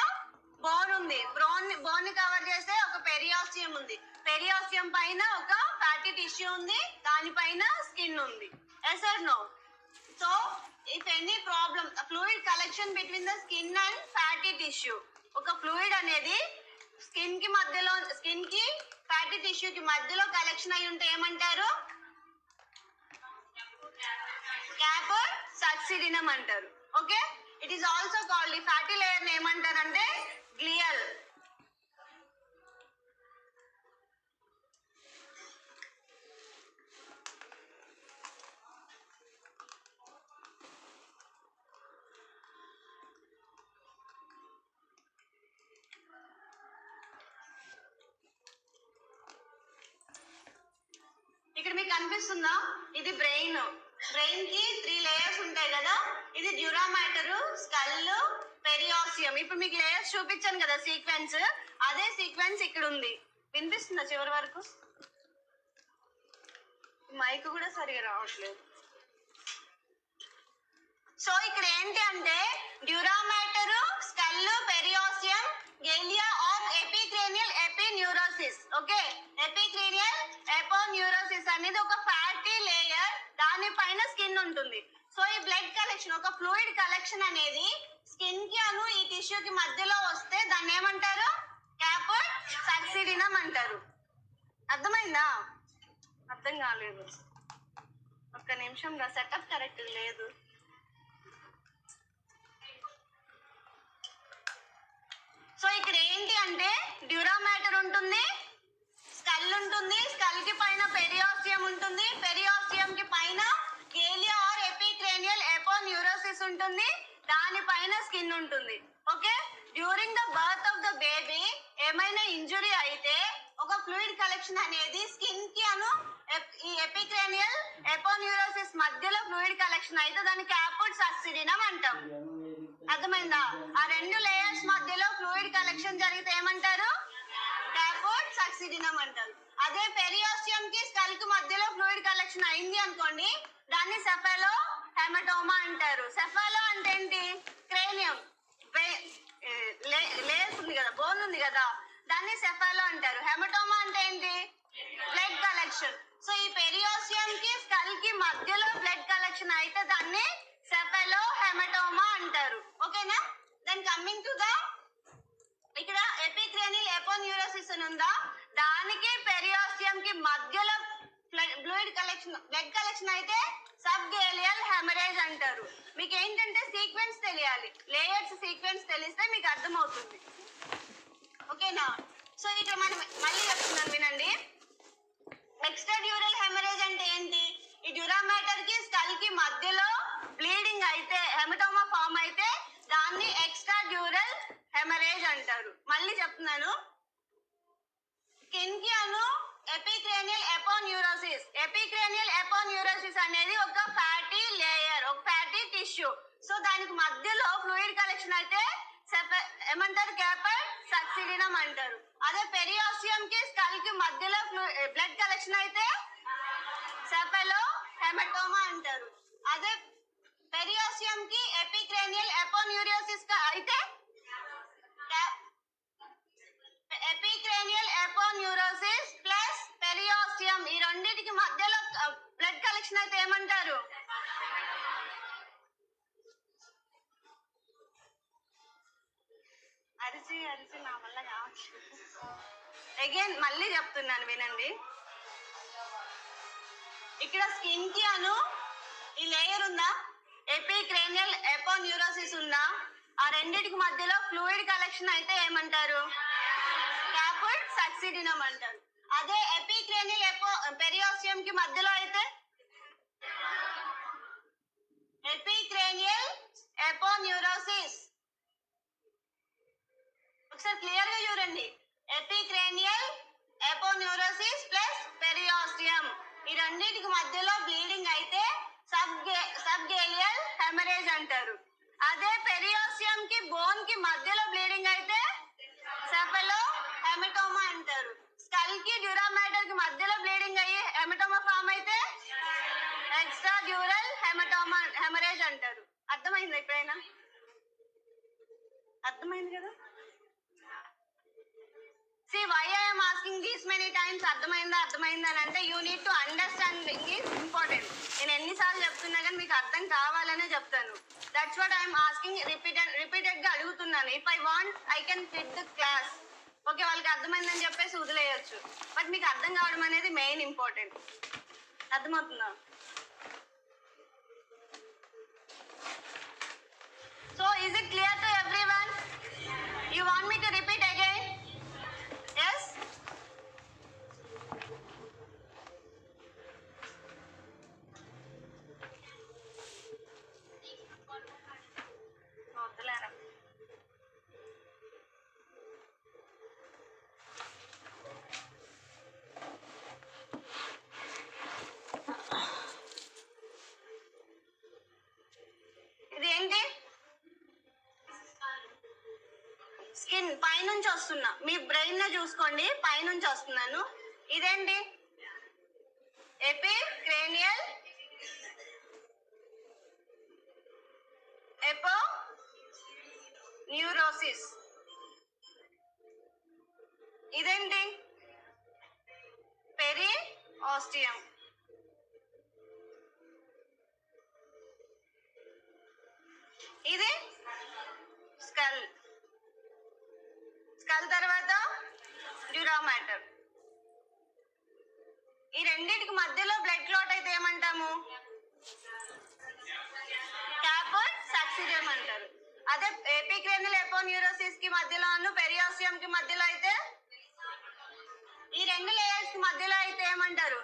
Speaker 1: బోన్ ఉంది, బోన్ ని కవర్ చేస్తే ఒక పెరియాస్టియం ఉంది, పెరియాస్టియం పైన ఒక ఫ్యాటీ టిష్యూ ఉంది, దానిపైన స్కిన్ ఉంది. Yes or no? So if any problem, fluid collection between the skin and fatty tissue. ఒక ఫ్లూయిడ్ అనేది స్కిన్ కి మధ్యలో, స్కిన్ కి ఫ్యాటీ టిష్యూ కి మధ్యలో కలెక్షన్ అయి ఉంటే ఏమంటారు? క్యాపర్ సక్సిడినం అంటారు. Okay, it is also called, ఈ ఫ్యాటీ లేయర్ ఏమంటారంటే గ్లియల్. కనిపిస్తుందా? ఇది బ్రెయిన్. బ్రెయిన్ కి 3 లేయర్స్ ఉంటాయి కదా. ఇది డ్యూరా మ్యాటర్, స్కల్, పెరియాసియం. ఇప్పుడు మీకు లేయర్స్ చూపించాను కదా సీక్వెన్స్, అదే సీక్వెన్స్ ఇక్కడ ఉంది. వినిపిస్తుందా చివరి వరకు? మైక్ కూడా సరిగా రావట్లేదు. సో ఇక్కడ ఏంటి అంటే dura matter, skull, periosteum, galea of epicranial aponeurosis. Okay, epicranial aponeurosis అనేది ఒక ఫ్యాటీ లేయర్, దానిపైన స్కిన్ ఉంటుంది. సో ఈ బ్లడ్ కలెక్షన్, ఒక ఫ్లూయిడ్ కలెక్షన్ అనేది స్కిన్ కి ఈ టిష్యూ కి మధ్యలో వస్తే దాన్ని ఏమంటారు? క్యాపర్డ్ సక్సిడినం అంటారు. అర్థమైందా? అర్థం కాలేదు, ఒక్క నిమిషం, సెటప్ కరెక్ట్ లేదు. సో ఇక్కడ ఏంటి అంటే డ్యూరా మ్యాటర్ ఉంటుంది, స్కల్ ఉంటుంది, స్కల్ కి పైన పెరియాసియం ఉంటుంది, పెరియాసియం కి పైన గేలియా ఆర్ ఎపిక్రేనియల్ ఎపోన్యూరోసిస్ ఉంటుంది, దానిపైన స్కిన్ ఉంటుంది. Okay, during the birth of the baby ఏమైనా ఇంజురీ అయితే ఒక ఫ్లూయిడ్ కలెక్షన్ అనేది స్కిన్ కి ఈ ఎపిక్రేనియల్ ఎపోన్యూరోసిస్ మధ్యలో ఫ్లూయిడ్ కలెక్షన్ అయితే దాన్ని క్యాపర్డ్ సక్సిడినం అంటాం. అర్థమైందా? ఆ 2 లేయర్స్ మధ్యలో ఫ్లూయిడ్ కలెక్షన్ జరిగితే ఏమంటారు? క్యాపర్డ్ సక్సిడినం అంటారు. అదే పెరియాసియం కి స్కల్ కి మధ్యలో ఫ్లూయిడ్ కలెక్షన్ అయింది అనుకోండి, దాన్ని సెఫాలో హెమటోమా అంటారు. సెఫాలో అంటే ఏంటి? క్రేనియం లేయర్స్ ఉంది కదా, బోన్ ఉంది కదా, దాన్ని సెఫాలో అంటారు. హెమటోమా అంటే ఏంటి? Blood collection. సో ఈ పెరియాసియం కి స్కల్ కి మధ్యలో బ్లడ్ కలెక్షన్ అయితే దాన్ని సెఫాలో హెమటోమా అంటారు. ఓకేనా? దెన్ కమింగ్ టు ద ఇక్కడ ఎపిక్రేనియల్ ఎపోన్యూరోసిస్ ఉందా, దానికి పెరియాసియం కి మధ్యలో బ్లడ్ కలెక్షన్ అయితే సబ్ గేలియల్ హెమరేజ్ అంటారు. మీకు ఏంటంటే సీక్వెన్స్ తెలియాలి, లేయర్స్ సీక్వెన్స్ తెలిస్తే మీకు అర్థమవుతుంది. ఓకేనా? సో ఇక్కడ మనం మళ్ళీ చెప్తున్నాను వినండి. ఎక్స్ట్రా డ్యూరల్ హెమరేజ్ అంటే ఏంటి? ఈ డ్యూరా మ్యాటర్ కి స్కల్ కి మధ్యలో బ్లీడింగ్ అయితే, హెమటోమా ఫామ్ అయితే దాన్ని ఎక్స్ట్రా డ్యూరల్ హెమరేజ్ అంటారు. మళ్ళీ చెప్తున్నాను, స్కిన్ కి ఎపిక్రేనియల్ ఎపోన్యూరోసిస్. ఎపిక్రేనియల్ ఎపోన్యూరోసిస్ అనేది ఒక ఫ్యాటీ లేయర్, ఒక ఫ్యాటీ టిష్యూ. సో దానికి మధ్యలో ఫ్లూయిడ్ కలెక్షన్ అయితే ఏమంటారు? క్యాపర్డ్ సక్సిడినం అంటారు. అదే పెరియాసియం కి స్కల్ కి మధ్యలో బ్లడ్ కలెక్షన్ అయితే సెఫాలో హెమటోమా అంటారు. అదే పెరియాసియం కి ఎపిక్రేనియల్ ఎపోన్యూరోసిస్ అయితే ఎపిక్రేనియల్ ఎపోన్యూరోసిస్ ప్లస్ పెరియాసియం, ఈ రెండింటికి మధ్యలో బ్లడ్ కలెక్షన్ అయితే ఏమంటారు? అరిచి అరిచి నా వల్ల కావచ్చు. అగైన్ మళ్ళీ చెప్తున్నాను వినండి. ఇక్కడ స్కిన్ కి ఈ లేయర్ ఉందా, ఎపిక్రేనియల్ ఎపోన్యూరోసిస్ ఉందా, ఆ రెండింటికి మధ్యలో ఫ్లూయిడ్ కలెక్షన్ అయితే ఏమంటారు? క్యాపర్డ్ సక్సిడినం అంటారు. అదే ఎపిక్రేనియల్ పెరియాసియం కి మధ్యలో అయితే ఎపిక్రేనియల్ ఎపోన్యూరోసిస్. ఒకసారి క్లియర్ గా చూడండి, ఎపిక్రేనియల్ ఎపోన్యూరోసిస్ ప్లస్ పెరియాసియం, ఈ రెండింటికి మధ్యలో బ్లీడింగ్ అయితే సబ్ గేలియల్ హెమరేజ్ అంటారు. అదే పెరియాసియం కి బోన్ కి మధ్యలో బ్లీడింగ్ అయితే సెఫాలో హెమటోమా అంటారు. స్కల్ కి డ్యూరా మ్యాటర్ కి మధ్యలో బ్లీడింగ్ అయ్యి హెమటోమా ఫామ్ అయితే ఎక్స్ట్రా డ్యూరల్ హెమటోమా హెమరేజ్ అంటారు. అర్థమైందా? ఎప్పుడైనా అర్థమైంది కదా? See why I am asking these many times? అర్థమైందా అని అంటే you need to understand is important. నేను ఎన్నిసార్లు చెప్తున్నా కానీ మీకు అర్థం కావాలనే చెప్తాను. That's what I am asking, repeated గా అడుగుతున్నాను. If I want, I can fit the class. Okay, వాళ్ళకి అర్థమైందని చెప్పేసి వదిలేయచ్చు, బట్ మీకు అర్థం కావడం అనేది మెయిన్ ఇంపార్టెంట్. అర్థమవుతుందా? So is it clear to everyone? You want me to repeat again? Yes? Skin పైనుంచి వస్తున్నా, మీ బ్రెయిన్ ని చూసుకోండి, పైనుంచి వస్తున్నాను. ఇదేంటి? ఎపిక్రేనియల్ ఎపో న్యూరోసిస్. ఇదేంటి? Peri ostium. ఇది స్కల్. స్కల్ తర్వాత డ్యూరా మ్యాటర్. ఈ రెండింటికి మధ్యలో బ్లడ్ క్లాట్ అయితే ఏమంటాము? క్యాపర్డ్ సక్సిడియం అంటారు. అదే ఎపిక్రేనియల్ ఎపోన్యూరోసిస్ కి మధ్యలో పెరియాస్టియం కి మధ్యలో అయితే, ఈ రెండు లేయర్స్ కి మధ్యలో అయితే ఏమంటారు?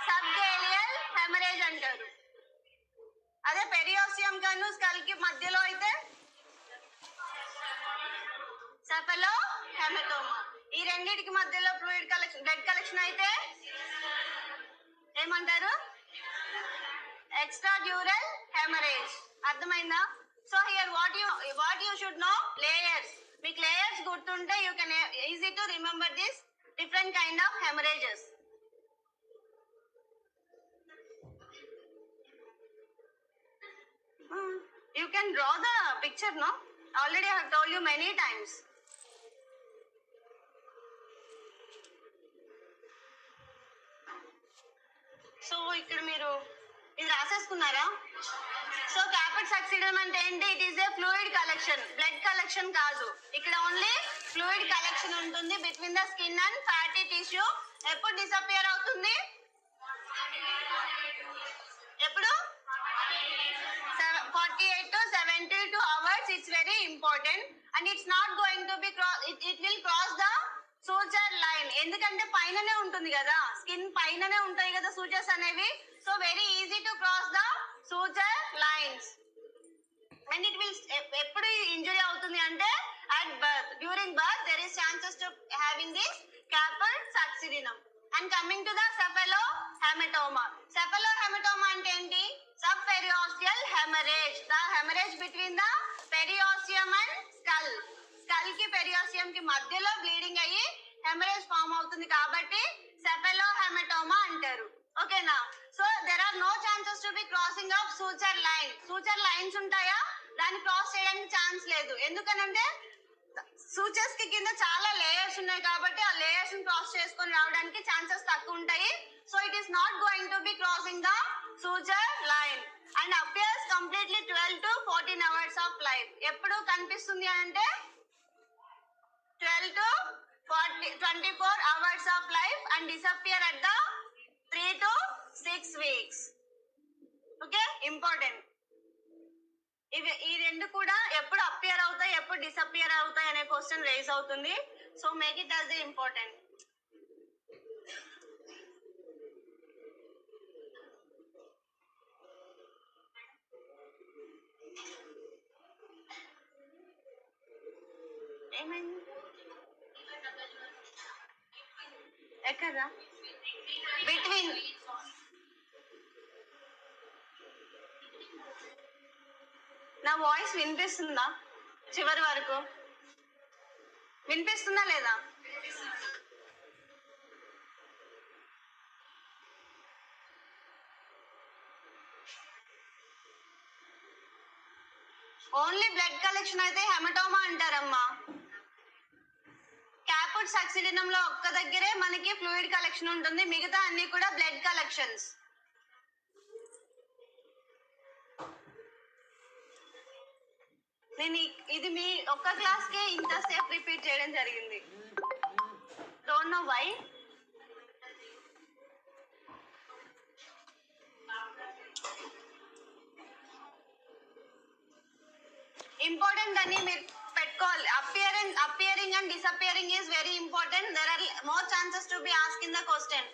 Speaker 1: సబ్గేలియల్ హెమరేజ్ అంటారు. అదే పెరియాస్టియం కను స్కల్ కి మధ్యలో అయితే సెఫలో హెమటోమా. ఈ రెండింటికి మధ్యలో ఫ్లూయిడ్ కలెక్షన్, బ్లడ్ కలెక్షన్ అయితే ఏమంటారు? Extradural haemorrhage. అర్థమైందా? So here what you should know, layers. మీకు లేయర్స్ గుర్తుంటే you can easy to remember this different kind of haemorrhages. You can draw the picture, no? Already I have told you many times. So ఇక్కడ మీరు ఇది రాసేసుకున్నారా? So క్యాపర్డ్ సక్సిడియం అంటే ఏంటి? It is a fluid collection, blood collection కాదు. ఇక్కడ only fluid collection ఉంటుంది between the skin and fatty tissue. ఎప్పుడు disappear అవుతుంది? ఎప్పుడు? 48 to 72 hours. It's very important and it's not going to be it will cross the suture line. ఎందుకంటే పైననే ఉంటుంది కదా, స్కిన్ పైననే ఉంటాయి కదా సూచర్స్ అనేవి. So very easy to cross the suture lines. And it will ఎప్పుడు ఇంజురీ అవుతుంది అంటే at birth. During birth there is chances to having this క్యాపర్డ్ సక్సిడియం. And coming to the cephalohematoma. Cephalohematoma అంటే ఏంటి? Subperiosteal hemorrhage. The hemorrhage between the periosteum and skull. Skull కి periosteum కి మధ్యలో bleeding అయ్యి hemorrhage form అవుతుంది కాబట్టి cephalohematoma అంటారు. ఓకేనా? So there are no chances to be crossing of suture line. Suture lines ఉంటాయా? దాన్ని క్రాస్ చేయడానికి ఛాన్స్ లేదు. ఎందుకనంటే సూచర్స్ కి కింద చాలా లేయర్స్ ఉన్నాయి కాబట్టి ఆ లేయర్స్ ని క్రాస్ చేసుకొని రావడానికి ఛాన్సెస్ తక్కువ ఉంటాయి. So it is not going to be crossing the suture line and appears completely 12 to 14 hours of life. ఎప్పుడు కనిపిస్తుంది అంటే 12 to 24 hours of life and disappear at the 3 to 6 weeks. Okay, important. ఈ రెండు కూడా ఎప్పుడు appear అవుతాయి, ఎప్పుడు disappear అవుతాయి అనే క్వశ్చన్ రేజ్ అవుతుంది. So make it as the important. ఏమైంది? ఎక్కడా? బిట్వీన్. నా వాయిస్ వినిపిస్తుందా? చివరి వరకు వినిపిస్తుందా లేదా? ఓన్లీ బ్లడ్ కలెక్షన్ అయితే హెమటోమా అంటారమ్మా. క్యాపర్డ్ సక్సిడియం లో ఒక్క దగ్గరే మనకి ఫ్లూయిడ్ కలెక్షన్ ఉంటుంది, మిగతా అన్ని కూడా బ్లడ్ కలెక్షన్స్. నేను ఇది మీ ఒక్క క్లాస్ కే ఇంతసేపు రిపీట్ చేయడం జరిగింది. Don't know why. ఇంపార్టెంట్ అని మీరు పెట్టుకోవాలి. Appearing and disappearing is very important. There are more chances to be ask in the question.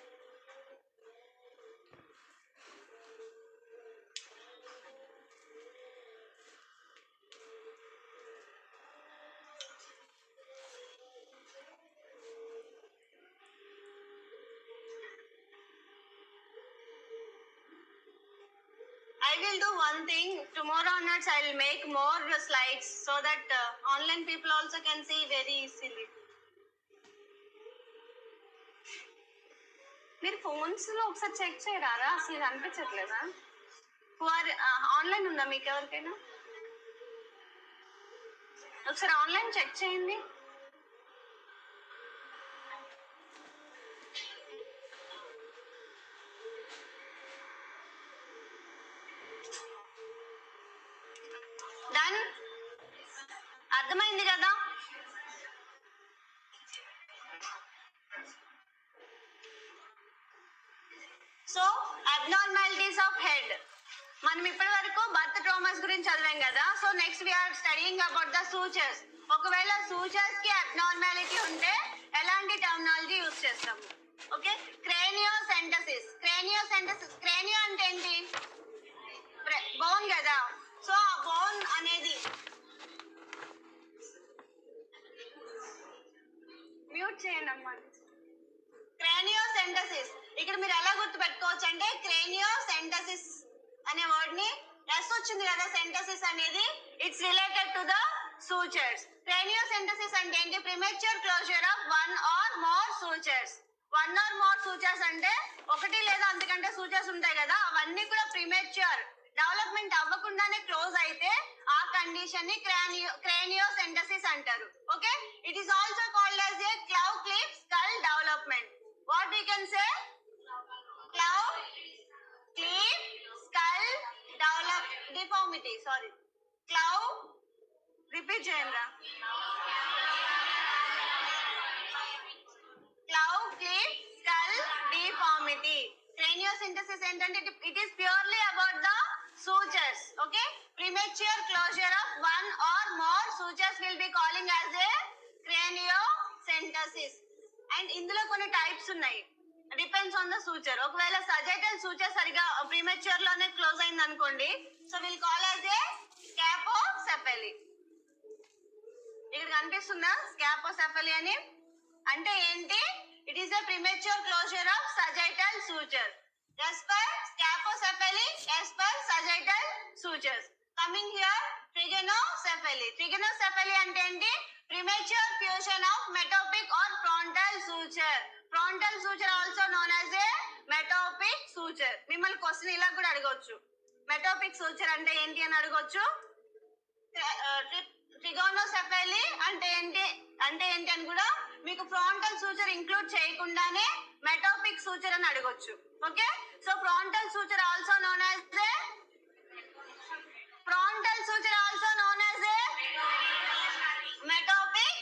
Speaker 1: I will do one thing. Tomorrow onwards, I will make more slides so that online people also can see very easily. మీరు phones లో ఒకసారి check చేయరారా? అసలు ఇది అనిపించట్లేదా? Online ఉందా మీకు ఎవరికైనా? ఒకసారి online check చేయండి. డన్, అర్థమైంది కదా? సో అబ్నార్మాలిటీస్ ఆఫ్ హెడ్, మనం ఇప్పటి వరకు బర్త్ ట్రామాస్ గురించి చదివాం కదా. So next we are studying about the sutures. ఒకవేళ సూచర్స్ కి అబ్నార్మాలిటీ ఉంటే ఎలాంటి టర్మినాలజీ యూజ్ చేస్తాము? Okay, craniosynostosis. క్రేనియో అంటే ఏంటి? బోన్ కదా. సో ఆ బోన్ అనేది మ్యూట్ చేయండి అమ్మా. క్రేనియోసెంటసిస్ ఇక్కడ మీరు ఎలా గుర్తు పెట్టుకోవచ్చు అంటే, క్రేనియోసెంటసిస్ అనే వర్డ్ ని ఎస్ వచ్చింది కదా, సెంటసిస్ అనేది it's related to the sutures. Craniosynostosis అంటే ఏంటి? Premature closure of one or more sutures. One or more sutures అంటే ఒకటి లేదా అంతకంటే సూచర్స్ ఉంటాయి కదా, అవన్నీ కూడా ప్రిమెచ్యూర్ డెవలప్మెంట్ అవ్వకుండానే క్లోజ్ అయితే ఆ కండిషన్ ని క్రేనియోసెంటసిస్ అంటారు. Okay, it is also called as a cloverleaf skull development. What we can say? Cloverleaf skull develop deformity. Sorry, clover repeat చేయండి. Cloverleaf skull deformity. Craniosynostosis ఏంటంటే it is purely about the sutures. Okay, premature closure of one or more sutures will be calling as a craniocentesis. And ఇందులో కొన్ని types ఉన్నాయి, depends on the suture. ఒకవేళ sagittal suture సరిగా premature లోనే close అయింది అనుకోండి, so will call as a scaphocephaly. ఇక్కడ కనిపిస్తుందా స్కాపోసెఫలీ అని? అంటే ఏంటి? It is a premature closure of sagittal suture. As per scapocephaly, as per sagittal sutures. Coming here, trigonocephaly. Trigonocephaly అంటే ఏంటి? Premature fusion of metopic or frontal suture. Frontal suture also known as a metopic suture. మిమ్మల్ని question ఇలా కూడా అడగొచ్చు, మెటోపిక్ suture అంటే ఏంటి అని అడగొచ్చు. ట్రిగోనోసెఫాలీ అంటే ఏంటి అని కూడా మీకు ఫ్రాంటల్ సూచర్ ఇంక్లూడ్ చేయకుండానే మెటోపిక్ సూచర్ అని అడగొచ్చు. Okay, so frontal suture also known as a metopic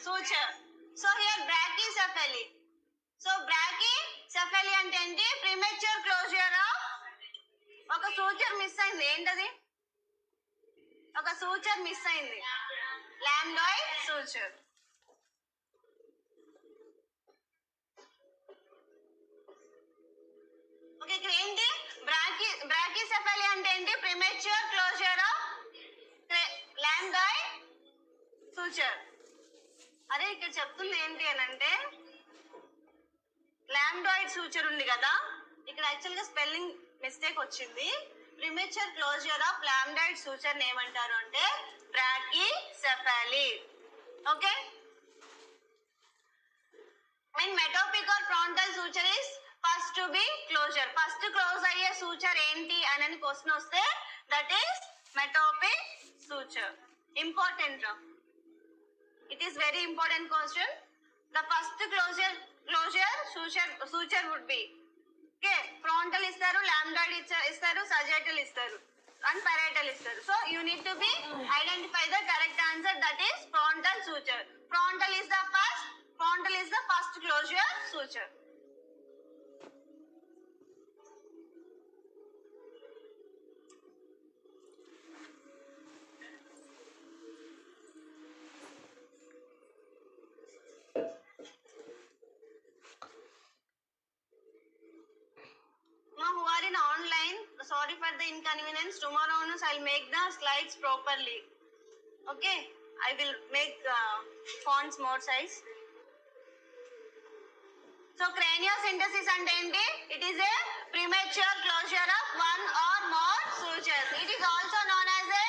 Speaker 1: suture. So here brachycephaly. So brachycephaly అంటే ఏంటి? ప్రీమెచ్యూర్ క్లోజర్ ఆఫ్ ఒక సూచర్ మిస్ అయింది. ఏంటది? ఒక సూచర్ మిస్ అయింది, లాంబాయిడ్ సూచర్. ఓకే, ఇక్కడ ఏంటి? బ్రాకీసెఫాలీ అంటే ఏంటి? Premature closure of lambdoid suture. అదే ఇక్కడ చెప్తుంది ఏంటి అని అంటే, లాంబాయిడ్ సూచర్ ఉంది కదా, ఇక్కడ యాక్చువల్ గా స్పెల్లింగ్ మిస్టేక్ వచ్చింది. Premature closure of lambdoid suture ఏమంటారు అంటే brachycephaly. Okay, and metopic or frontal suture is first to be closure. First close అయ్యే సూచర్ ఏంటి అని క్వశ్చన్ వస్తే that is metopic suture. Important, it is very important question. The first closure suture would be okay, frontal ఇస్తారు, lambdoid ఇస్తారు, sagittal ఇస్తారు and parietal ఇస్తారు. So you need to be identify the correct answer, that is frontal suture. Frontal is the first closure suture. Now who are in online, sorry for the inconvenience. Tomorrow onwards I'll make the slides properly. Okay, I will make fonts more size. So craniocentesis అంటే ఏంటి? It is a premature closure of one or more sutures. It is also known as a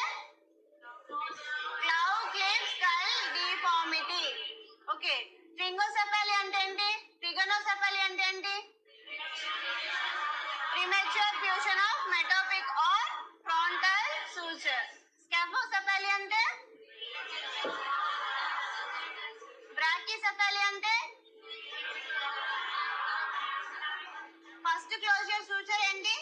Speaker 1: claw clip skull deformity. Okay. Trigonocephaly అంటే ఏంటి? Trigonocephaly అంటే ఏంటి? Premature fusion of metopic or frontal suture. Scaphocephaly అంటే? Brachycephaly అంటే? First closure suture ఏంటి?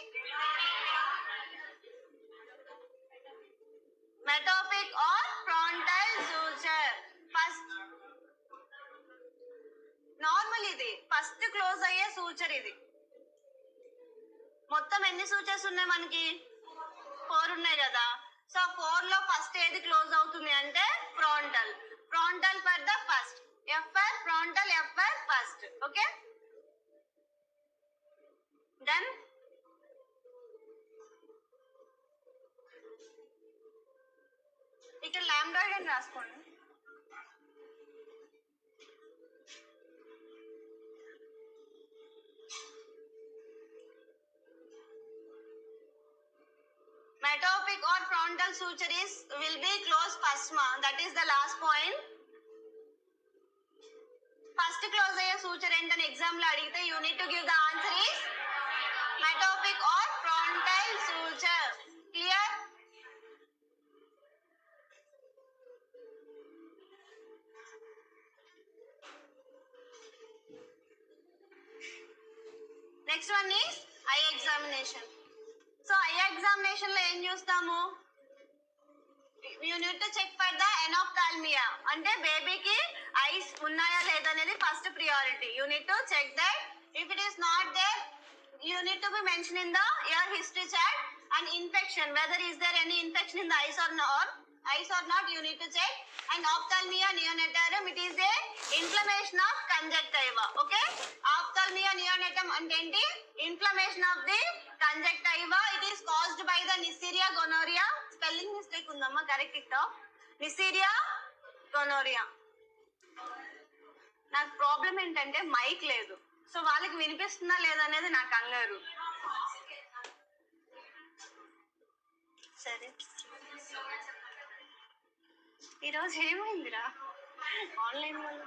Speaker 1: Metopic or frontal suture. First normal ఇది first close అయ్యే suture ఇది. మొత్తం ఎన్ని సూచర్స్ ఉన్నాయి మనకి? 4 ఉన్నాయి కదా. సో 4 లో ఫస్ట్ ఏది క్లోజ్ అవుతుంది అంటే frontal. Frontal for the first. F for frontal, F for first. Okay, done. ఇక్కడ లాంబ్డాయిడ్ అని రాసుకోండి. Metopic or frontal suture will be closed first ma. That is the last point. First close అయ్యే suture ఏంటని exam లో అడిగితే you need to give the answer is metopic or frontal suture. Clear? Next one is eye examination. So eye examination లో ఏం చూస్తాము? You need to check for the anophthalmia. అంటే బేబీకి eyes ఉన్నాయా లేదా అనేది first priority. You need to check that. If it is not there, you need to be mentioned in the your history chart. And infection, whether is there any infection in the eyes or not, you need to check. And ophthalmia neonatum, it is a inflammation of conjunctiva. Okay, ophthalmia neonatum అంటే ఏంటి? Inflammation of the conjunctiva. It is caused by the Neisseria gonorrhea. Spelling mistake ఉందమ్మా, correct ఇట్టా. Neisseria gonorrhea. నాకు problem ఏంటంటే mic లేదు, so వాళ్ళకి వినిపిస్తుందా లేదనేది నాకు కంగారు. సరే, ఈరోజు ఏమైందిరా ఆన్లైన్ వల్ల?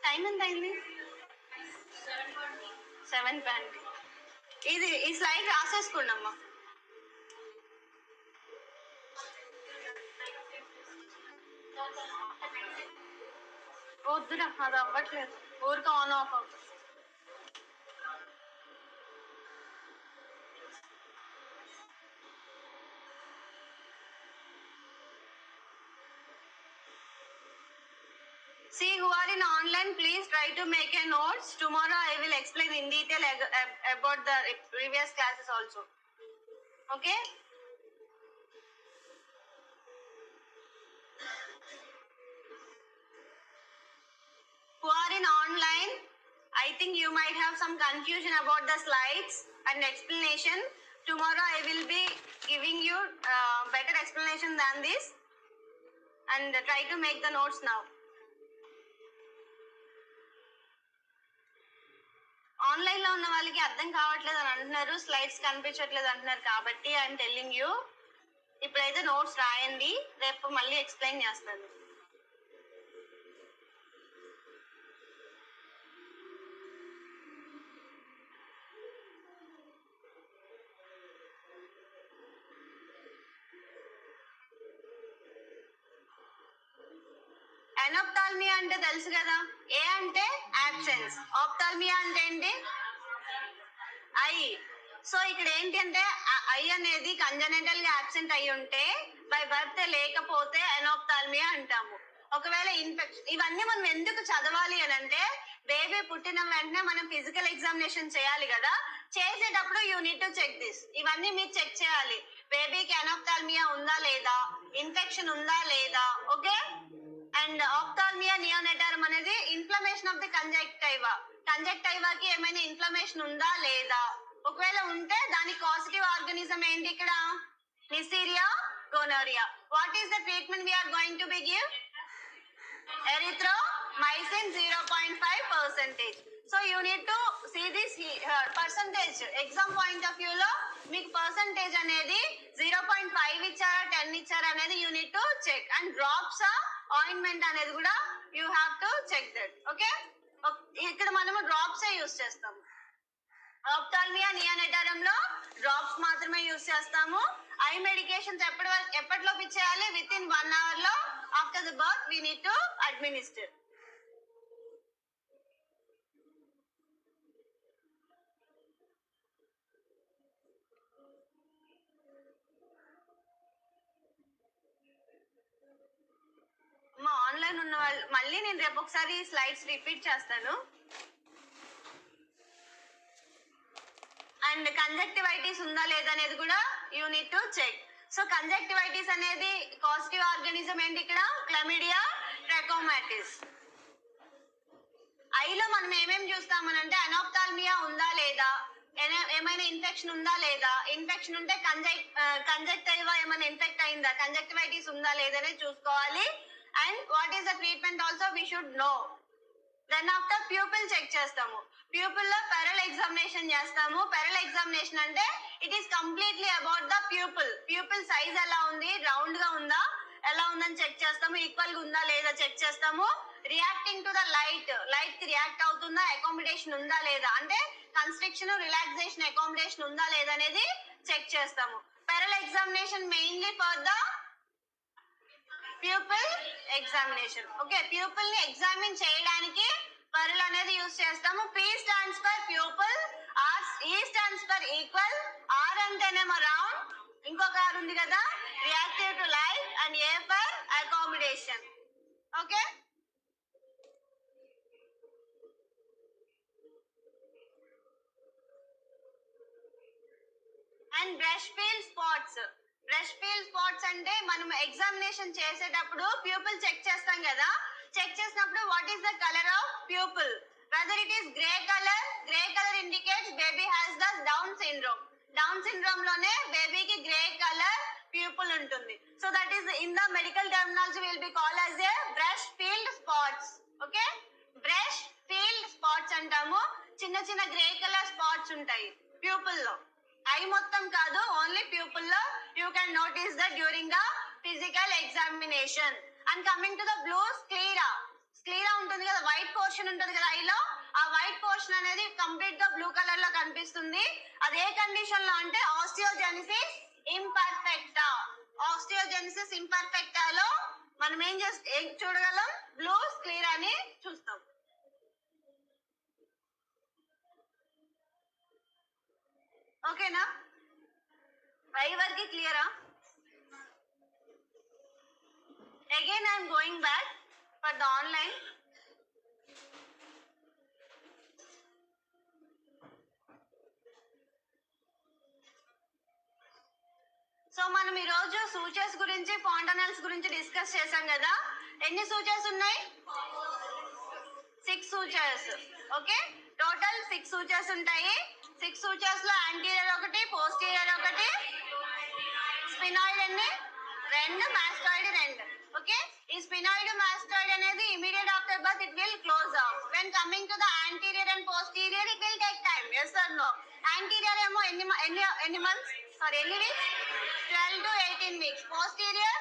Speaker 1: టైం ఎంత అయింది? 7:20. ఇది ఈ స్లైడ్ రాసేసుకోండమ్మా. వద్దురా, అది అవ్వట్లేదు, ఊరికే ఆన్ ఆఫ్ అవుతుంది. See who are in online, please try to make a notes. Tomorrow I will explain in detail about the previous classes also. Okay? Who are in online, I think you might have some confusion about the slides and explanation. Tomorrow I will be giving you better explanation than this, and try to make the notes now. Online లో ఉన్న వాళ్ళకి అర్థం కావట్లేదు అని అంటున్నారు, slides కనిపించట్లేదు అంటున్నారు, కాబట్టి ఐఎమ్ టెల్లింగ్ యూ, ఇప్పుడైతే నోట్స్ రాయండి, రేపు మళ్ళీ ఎక్స్ప్లెయిన్ చేస్తాను. అనోప్థాల్మియా అంటే తెలుసు కదా, ఏ అంటే యాబ్సెన్స్, ఆప్థాల్మియా అంటే ఏంటి? ఐ. సో ఇక్కడ ఏంటి అంటే ఐ అనేది కంజనెంటల్ గా యాబ్సెంట్ అయి ఉంటే బై బర్త్ లేకపోతే అనోప్థాల్మియా అంటాము. ఒకవేళ ఇన్ఫెక్షన్, ఇవన్నీ మనం ఎందుకు చదవాలి అని అంటే బేబీ పుట్టిన వెంటనే మనం ఫిజికల్ ఎగ్జామినేషన్ చేయాలి కదా, చేసేటప్పుడు you need to check this. ఇవన్నీ మీరు చెక్ చేయాలి, బేబీకి అనోప్థాల్మియా ఉందా లేదా, ఇన్ఫెక్షన్ ఉందా లేదా. ఓకే, అండ్ ఆప్థాల్మియా నియోనటారం అనేది ఇన్ఫ్లమేషన్ ఆఫ్ ది కంజక్టైవా. కంజక్టైవాకి ఏమైనా ఇన్ఫ్లమేషన్ ఉందా లేదా, ఒకవేళ ఉంటే దానికి కాజిటివ్ ఆర్గానిజం ఏంటి ఇక్కడ? Neisseria gonorrhea. What is the treatment we are going to be give? erythromycin 0.5%. So you need to see this percentage. Exam point of view lo మీకు percentage అనేది 0.5 ఇచ్చారా 10 ఇచ్చారా అనేది you need to check, and drops ointment అనేది కూడా you have to check that. Okay, ఇక్కడ మనము drops use చేస్తాము. ఆప్థాల్మియా నియోనేటరం లో డ్రాప్స్ మాత్రమే యూస్ చేస్తాము. ఐ మెడికేషన్స్ ఎప్పటిలోపు ఇచ్చేయాలి? విత్ ఇన్ 1 hour లో after the birth we need to administer. మా ఆన్లైన్ ఉన్న వాళ్ళు మళ్ళీ నేను రేపు ఒకసారి స్లైడ్స్ రిపీట్ చేస్తాను. అండ్ కంజక్టివైటిస్ ఉందా లేదా అనేది కూడా you need to check. So conjunctivitis అనేది కాజిటివ్ ఆర్గానిజం ఏంటి ఇక్కడ? Chlamydia trachomatis. ఐలో మనం ఏమేమి చూస్తామనంటే అనాప్థాల్మియా ఉందా లేదా, ఏమైనా ఇన్ఫెక్షన్ ఉందా లేదా, ఇన్ఫెక్షన్ ఉంటే కంజక్టివా ఏమైనా ఇన్ఫెక్ట్ అయిందా, కంజక్టివైటిస్ ఉందా లేదా అనేది చూసుకోవాలి. And what is the treatment also we should know. Then after pupil check చేస్తాము. ప్యూపిల్ లో పెరల్ ఎగ్జామినేషన్ చేస్తాము. పెరల్ ఎగ్జామినేషన్ అంటే it is completely about the pupil. Pupil size ఎలా ఉంది, రౌండ్ గా ఉందా, ఎలా ఉందని చెక్ చేస్తాము. ఈక్వల్ గా ఉందా లేదా చెక్ చేస్తాము. Reacting to the light, light కి రియాక్ట్ అవుతుందా, అకామిడేషన్ ఉందా లేదా, అంటే కన్స్ట్రిక్షన్ రిలాక్సేషన్ అకామిడేషన్ ఉందా లేదా అనేది చెక్ చేస్తాము. PERRL examination mainly for the pupil examination. Okay, pupil ని ఎగ్జామిన్ చేయడానికి పెరల్ అనేది యూస్ చేస్తాము. P stands for pupil, R E stands for equal, R అంటేనేమో రౌండ్, ఇంకొక ఆర్ ఉంది కదా reactive to light, and A for accommodation. Okay, and Brushfield spots. Brushfield spots అంటే మనం ఎగ్జామినేషన్ చేసేటప్పుడు ప్యూపిల్ చెక్ చేస్తాం కదా, చెక్ చేసినప్పుడు what is the colour of pupil, whether it is grey colour. Grey colour indicates baby has the down syndrome. Down syndrome లోనే బేబీకి grey colour pupil ఉంటుంది. So that is in the medical terminology will be called as A brush field spots. Okay, brush field spots అంటాము. చిన్న చిన్న grey colour spots ఉంటాయి pupil లో. I మొత్తం కాదు, ఓన్లీ ప్యూపిల్ లో you can notice that during the physical examination. And coming to the blue స్క్లీరా. స్క్లీరా ఉంటుంది కదా, వైట్ పోర్షన్ ఉంటుంది కదా ఐలో, ఆ వైట్ పోర్షన్ అనేది కంప్లీట్ గా బ్లూ కలర్ లో కనిపిస్తుంది. అదే కండిషన్ లో అంటే ఆస్టియోజెనిసిస్ ఇంపర్ఫెక్టా. ఆస్టియోజెనిసిస్ ఇంపర్ఫెక్టా లో మనం ఏం చూడగలం? బ్లూ స్క్లీరాని చూస్తాం. ఓకేనా? ఐ వరకు క్లియరా? Again I am going back for the online. So మనం ఈ రోజు సూచర్స్ గురించి, ఫాంటనల్స్ గురించి డిస్కస్ చేసాం కదా. ఎన్ని సూచర్స్ ఉన్నాయి? 6 సూచర్స్. ఓకే, టోటల్ 6 సూచర్స్ ఉంటాయి. 6 సూచర్స్ లో యాంటీరియర్ ఒకటి, పోస్టీరియర్ ఒకటి, స్పినాయిడ్ ఎన్ని 2, మాస్టాయిడ్ 2. ఓకే, ఈ స్పినాయిడ్ మాస్టాయిడ్ అనేది immediate after birth it will close off. When coming to the anterior and posterior it will take time. Yes or no? Anterior ఏమో ఎన్ని months, sorry ఎన్ని weeks? 12 to 18 weeks. Posterior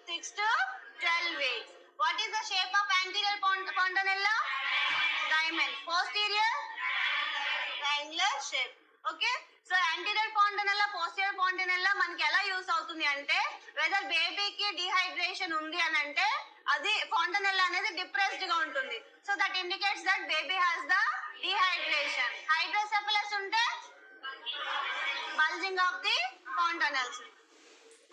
Speaker 1: 6 to 12 weeks. What is the shape of anterior fontanella? Diamond. Posterior triangular shape. Okay, so anterior fontanella, posterior fontanella మనకి ఎలా use అవుతుంది అంటే, weather బేబీకి dehydration ఉంది అని అంటే అది fontanella అనేది డిప్రెస్డ్ గా ఉంటుంది. So that indicates that baby has the dehydration. Hydrocephalus ఉంటే bulging of the fontanelles.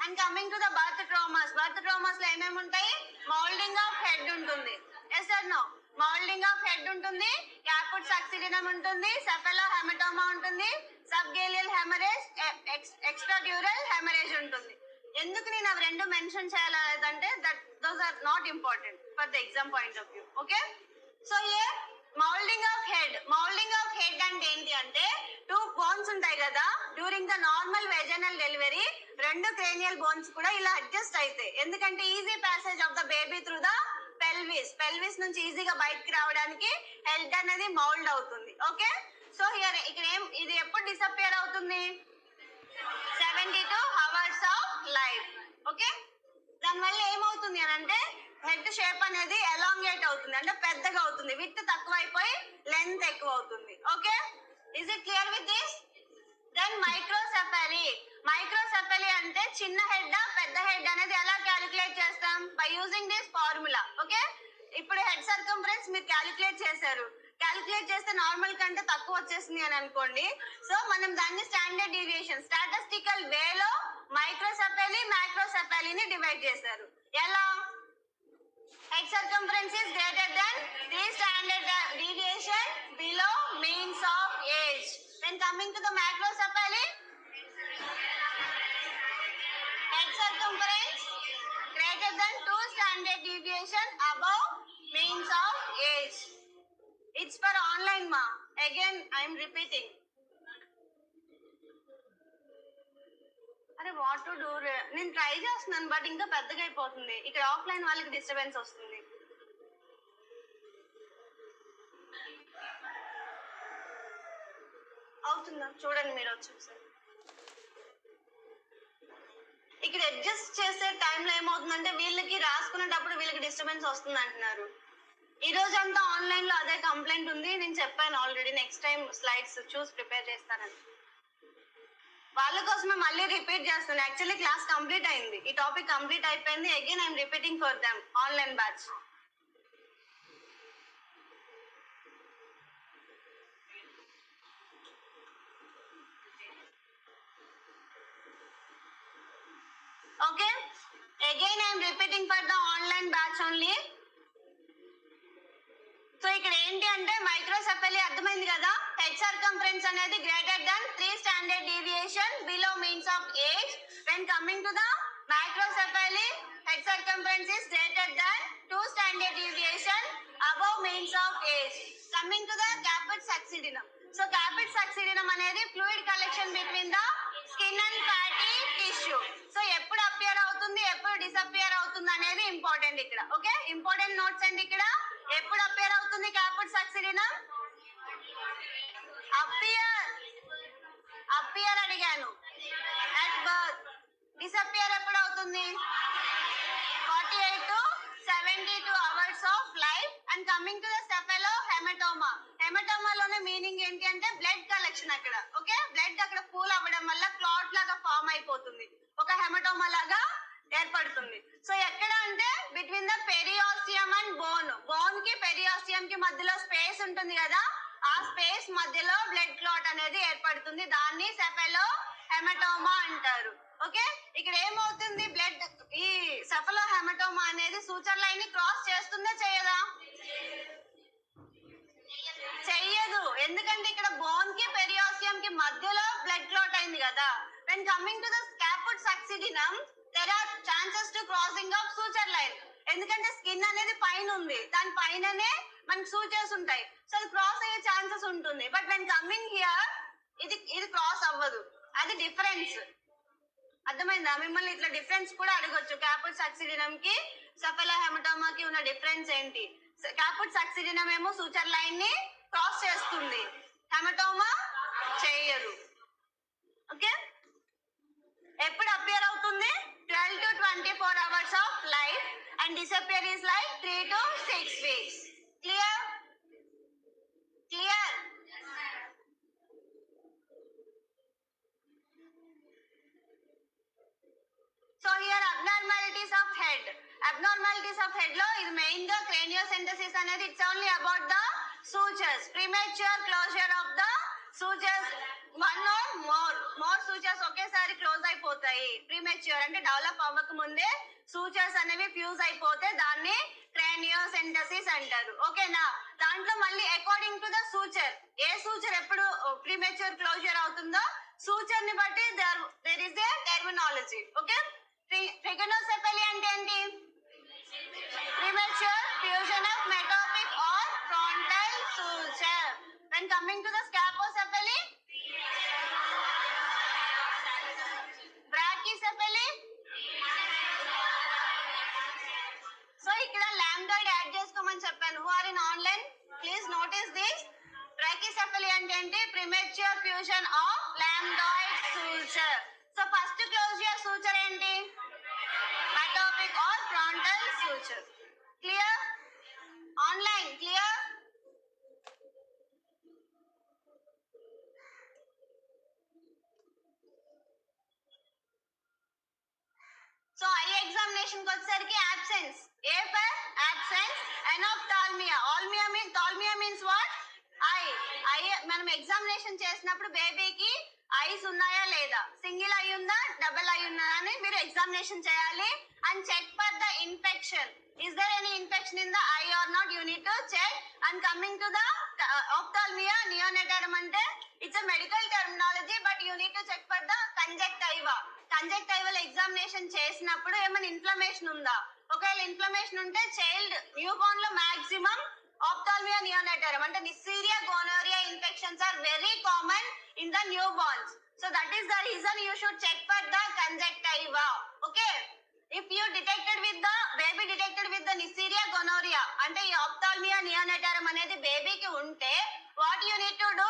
Speaker 1: And coming to the birth traumas. Birth traumas లో ఏమేమి ఉంటాయి? మౌల్డింగ్ ఆఫ్ హెడ్ ఉంటుంది. Yes or no? Moulding of head ఉంటుంది, caput succedaneum ఉంటుంది, cephalohaematoma ఉంటుంది, subgaleal haemorrhage, extradural haemorrhage ఉంటుంది. ఎందుకు నేను అవి రెండు మెన్షన్ చేయాలంటే those are not important for the exam point of view. Okay, so here moulding of head. Moulding of head అంటే ఏంటి అంటే, 2 బోన్స్ ఉంటాయి కదా, during the normal vaginal delivery రెండు క్రేనియల్ బోన్స్ కూడా ఇలా అడ్జస్ట్ అవుతాయి. ఎందుకంటే easy passage of the baby through the pelvis నుంచి ఈజీగా బయటకి రావడానికి హెడ్ అనేది మౌల్డ్ అవుతుంది. ఓకే, సో హియర్ ఇక్కడ ఇది ఎప్పుడు డిసపియర్ అవుతుంది? 72 hours ఆఫ్ లైఫ్. ఓకే, దానివల్ల ఏమవుతుంది అని అంటే హెడ్ షేప్ అనేది ఎలాంగేట్ అవుతుంది, అంటే పెద్దగా అవుతుంది, విత్ తక్కువ అయిపోయి లెంత్ ఎక్కువ అవుతుంది. Okay, is it clear with this? Then microcephaly అంటే చిన్న హెడ్ పెద్ద హెడ్ అనేది ఎలా క్యాలిక్యులేట్ చేస్తాం? By using this formula. Okay, ఇప్పుడు హెడ్ సర్కంఫరెన్స్ మీరు క్యాలిక్యులేట్ చేశారు, క్యాలిక్యులేట్ చేస్తే నార్మల్ కంటే తక్కువ వచ్చేసింది అని అనుకోండి. సో మనం దాన్ని స్టాండర్డ్ డీవియేషన్ స్టాటిస్టికల్ వేలో మైక్రోసెఫలీని డివైడ్ చేశారు. ఎలా? Head circumference is greater than 3 standard deviation below means of age. When coming to the macrocephaly, head circumference greater than 2 standard deviation above means of age. It's for online ma. Again I am repeating. అరే what to do, నేను try చేస్తున్నాను but ఇంకా పెద్దగా అయిపోతుంది. ఇక్కడ offline వాళ్ళకి disturbance వస్తుంది. అవుతుందా చూడండి మీరు వచ్చేసారి. ఇక్కడ అడ్జస్ట్ చేసే టైంలో ఏమవుతుందంటే వీళ్ళకి రాసుకునేటప్పుడు వీళ్ళకి డిస్టర్బెన్స్ వస్తుంది అంటున్నారు. ఈ రోజు అంతా ఆన్లైన్ లో అదే కంప్లైంట్ ఉంది. నేను చెప్పాను ఆల్రెడీ, నెక్స్ట్ టైం స్లైడ్స్ చూసి ప్రిపేర్ చేస్తానని. వాళ్ళ కోసమే మళ్ళీ రిపీట్ చేస్తాను. యాక్చువల్లీ క్లాస్ కంప్లీట్ అయింది, ఈ టాపిక్ కంప్లీట్ అయిపోయింది. Again I'm repeating for them online batch. Okay, again I'm repeating for the online batch only. So ఇక్కడ ఏంటి అంటే మైక్రోసెఫలీ అర్థమైంది కదా, హెడ్ సర్కంఫరెన్స్ అనేది greater than 3 standard deviation below means of age. When coming to the microcephaly, head circumference is greater than 2 standard deviation above means of age. Coming to the caput succedaneum. So caput succedaneum అనేది fluid collection between the skin and fatty tissue. So ఎప్పుడు appear అవుతుంది, ఎప్పుడు disappear అవుతుంది అనేది important ఇక్కడ. Okay, important notes అండి. ఇక్కడ ఎప్పుడు అపియర్ అవుతుంది క్యాపిట్ సక్సిడినం? అపియర్ అడిగాను అట్ బర్త్. డిసపియర్ ఎప్పుడు అవుతుంది? 48 to 72 hours of life. And coming to the cephalohaematoma. హెమటోమాలోనే మీనింగ్ ఏంటి అంటే బ్లడ్ కలెక్షన్ అక్కడ. ఓకే, బ్లడ్ అక్కడ పూల్ అవ్వడం వల్ల క్లాట్ లాగా ఫామ్ అయిపోతుంది, ఒక హెమటోమా లాగా ఏర్పడుతుంది. సో ఎక్కడ అంటే బిట్వీన్ ద పెరియాస్టియం అండ్ బోన్ కి పెరియాస్టియం కి మధ్యలో స్పేస్ ఉంటుంది కదా, ఆ స్పేస్ మధ్యలో బ్లడ్ క్లాట్ అనేది ఏర్పడుతుంది. దాన్ని సెఫెలో హెమటోమా అంటారు. ఓకే, ఇక్కడ ఏమవుతుంది, బ్లడ్ ఈ సెఫెలో హెమటోమా అనేది సూచర్ లైన్ ని క్రాస్ చేస్తుందా చేయదా? చెయ్యదు, ఎందుకంటే ఇక్కడ బోన్ కి పెరియాస్టియం కి మధ్యలో బ్లడ్ క్లాట్ అయింది కదా. When coming to the caput succedaneum there are chances to crossing of suture line. ఎందుకంటే స్కిన్ అనేది పైన ఉంది, దాని పైననే మనకి సూచర్స్ ఉంటాయి. సో అది క్రాస్ అయ్యే ఛాన్సెస్ ఉంటుంది. బట్ వెన్ కమింగ్ హియర్ ఇది క్రాస్ అవ్వదు, అది డిఫరెన్స్. అర్థమైందా? మిమ్మల్ని ఇట్లా డిఫరెన్స్ కూడా అడగొచ్చు. క్యాపిట్ సక్సిడినం కి సెఫెలో హెమటోమా కి ఉన్న డిఫరెన్స్ ఏంటి? క్యాపిట్ సక్సిడినం ఏమో సూచర్ లైన్ ని క్రాస్ చేస్తుంది, హెమటోమా చేయదు. ఓకే, ఎప్పుడు అపియర్ అవుతుంది? 12 to 24 hours of life and disappear is like 3 to 6 weeks. Clear? Clear? So here abnormalities of head. Abnormalities of head lo is main ga craniocentesis anedi it's only about the sutures, premature closure of the sutures. One or more sutures ఒకేసారి close అయిపోతాయి. Premature అంటే develop అవ్వక ముందే sutures అనేవి fuse అయిపోతే దాన్ని క్రానియోసెంటసిస్ అంటారు. ఓకేనా? దాంట్లో మళ్ళీ అకార్డింగ్ టు ద సూచర్, ఏ సూచర్ ఎప్పుడు ప్రీమెచ్యూర్ క్లోజర్ అవుతుందో సూచర్ ని బట్టి there is a terminology. Okay, trigonocephaly అంటే ఏంటి? Premature fusion of metopic or frontal suture. When coming to the scapulocephaly, closure fusion of lambdoid suture. So first closure suture ఏంటి? Metopic or frontal suture. Clear? Online clear? So eye examination కి వచ్చేసరికి absence. A for absence, anophthalmia. Thalmia means what? Eye మనం examination చేసినప్పుడు బేబీకి eyes ఉన్నాయా లేదా, single eye ఉందా, double eye ఉందా అని మీరు ఎగ్జామినేషన్ చేయాలి. And check for the infection. Is there any infection in the eye or not? You need to check. And coming to the ophthalmia, neonatal ante it's a medical terminology, but you need to check for the conjunctiva. Conjunctival examination చేసినప్పుడు ఏమైనా inflammation ఉందా? ఒకవేళ inflammation ఉంటే child new Born లో maximum ophthalmia neonatal అంటే Neisseria gonorrhea infections are very common in the newborns. So that is the reason you should check for the conjunctiva. Okay. If you detected with the baby detected with the Neisseria gonorrhea అంటే ఈ ophthalmia neonatal అనేది బేబీకి ఉంటే what you need to do?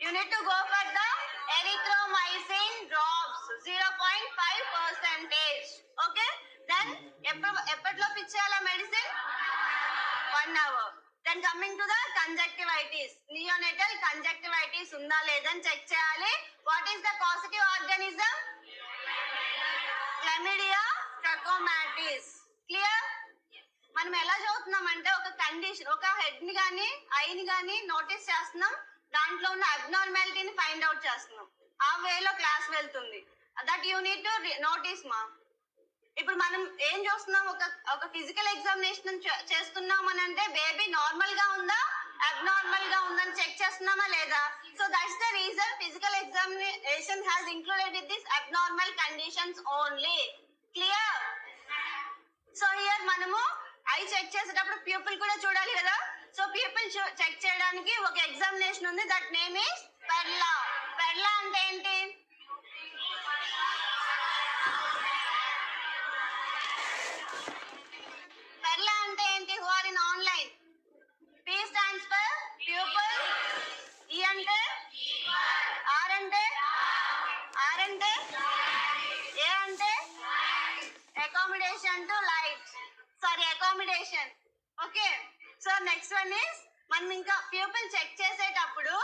Speaker 1: You need to go for the erythromycin drops 0.5%. Okay. Then ఎప్పట్లో పిచ్చేయాలా medicine? 1 hour. Then coming to the conjunctivitis. Neonatal conjunctivitis ఉందా లేదని check చేయాలి. What is the causative organism? Chlamydia trachomatis. Clear? మనం ఎలా చదువుతున్నాం అంటే ఒక కండిషన్, ఒక హెడ్ ని గానీ ఐని గానీ నోటీస్ చేస్తున్నాం, దాంట్లో ఉన్న అబ్నార్మాలిటీని ఫైండ్ అవుట్ చేస్తున్నాం. ఆ వేలో క్లాస్ వెళ్తుంది. That you need to notice మా. ఇప్పుడు మనం ఏం చూస్తున్నాం, ఒక ఫిజికల్ ఎగ్జామినేషన్ చేస్తున్నాం అని అంటే బేబీ నార్మల్ గా ఉందా, అబ్నార్మల్ గా ఉందని చెక్ చేస్తున్నామా లేదా? So that's the reason physical examination has included with this abnormal conditions only. Clear? So here మనము ఐ చెక్ చేసేటప్పుడు ప్యూపిల్ కూడా చూడాలి కదా. సో ప్యూపిల్ చెక్ చేయడానికి ఒక ఎగ్జామినేషన్ ఉంది, that name is PERRLA. PERRLA అంటే ఏంటి? పెర్లా అంటే ఏంటి? Who are in online? P stands for pupil, E అంటే R అంటే R అంటే A అంటే accommodation to light. Sorry, accommodation. Okay. So next one is మనం ఇంకా ప్యూపిల్ చెక్ చేసేటప్పుడు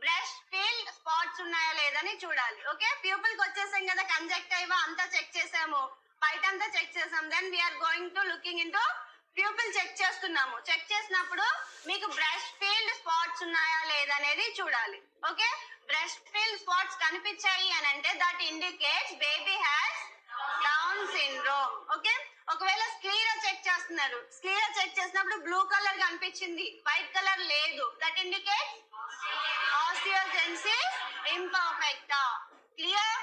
Speaker 1: బ్రష్ ఫీల్డ్ స్పాట్స్ ఉన్నాయా లేదని చూడాలి. ఓకే. ప్యూపిల్ కి వచ్చేసాం కదా, కంజక్టివా అంతా చెక్ చేసాము, బయట అంతా చెక్ చేసాం. Then we're going to looking in to pupil check చేస్తున్నాము. చెక్ చేసినప్పుడు మీకు బ్రష్ ఫీల్డ్ స్పాట్స్ ఉన్నాయా లేదనేది చూడాలి. ఓకే. బ్రష్ ఫీల్డ్ స్పాట్స్ కనిపించాయి అని అంటే that indicates baby has Down syndrome. Okay. ఒకవేళ స్క్లీరా చెక్ చేస్తున్నారు, స్క్లీరా చెక్ చేసినప్పుడు బ్లూ కలర్ కనిపించింది, వైట్ కలర్ లేదు, that indicates osteogenesis imperfecta. Clear?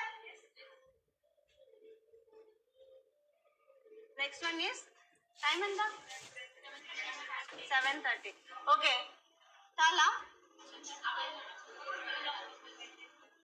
Speaker 1: Next one is time ఎంత? 7:30. ఓకే. చాలా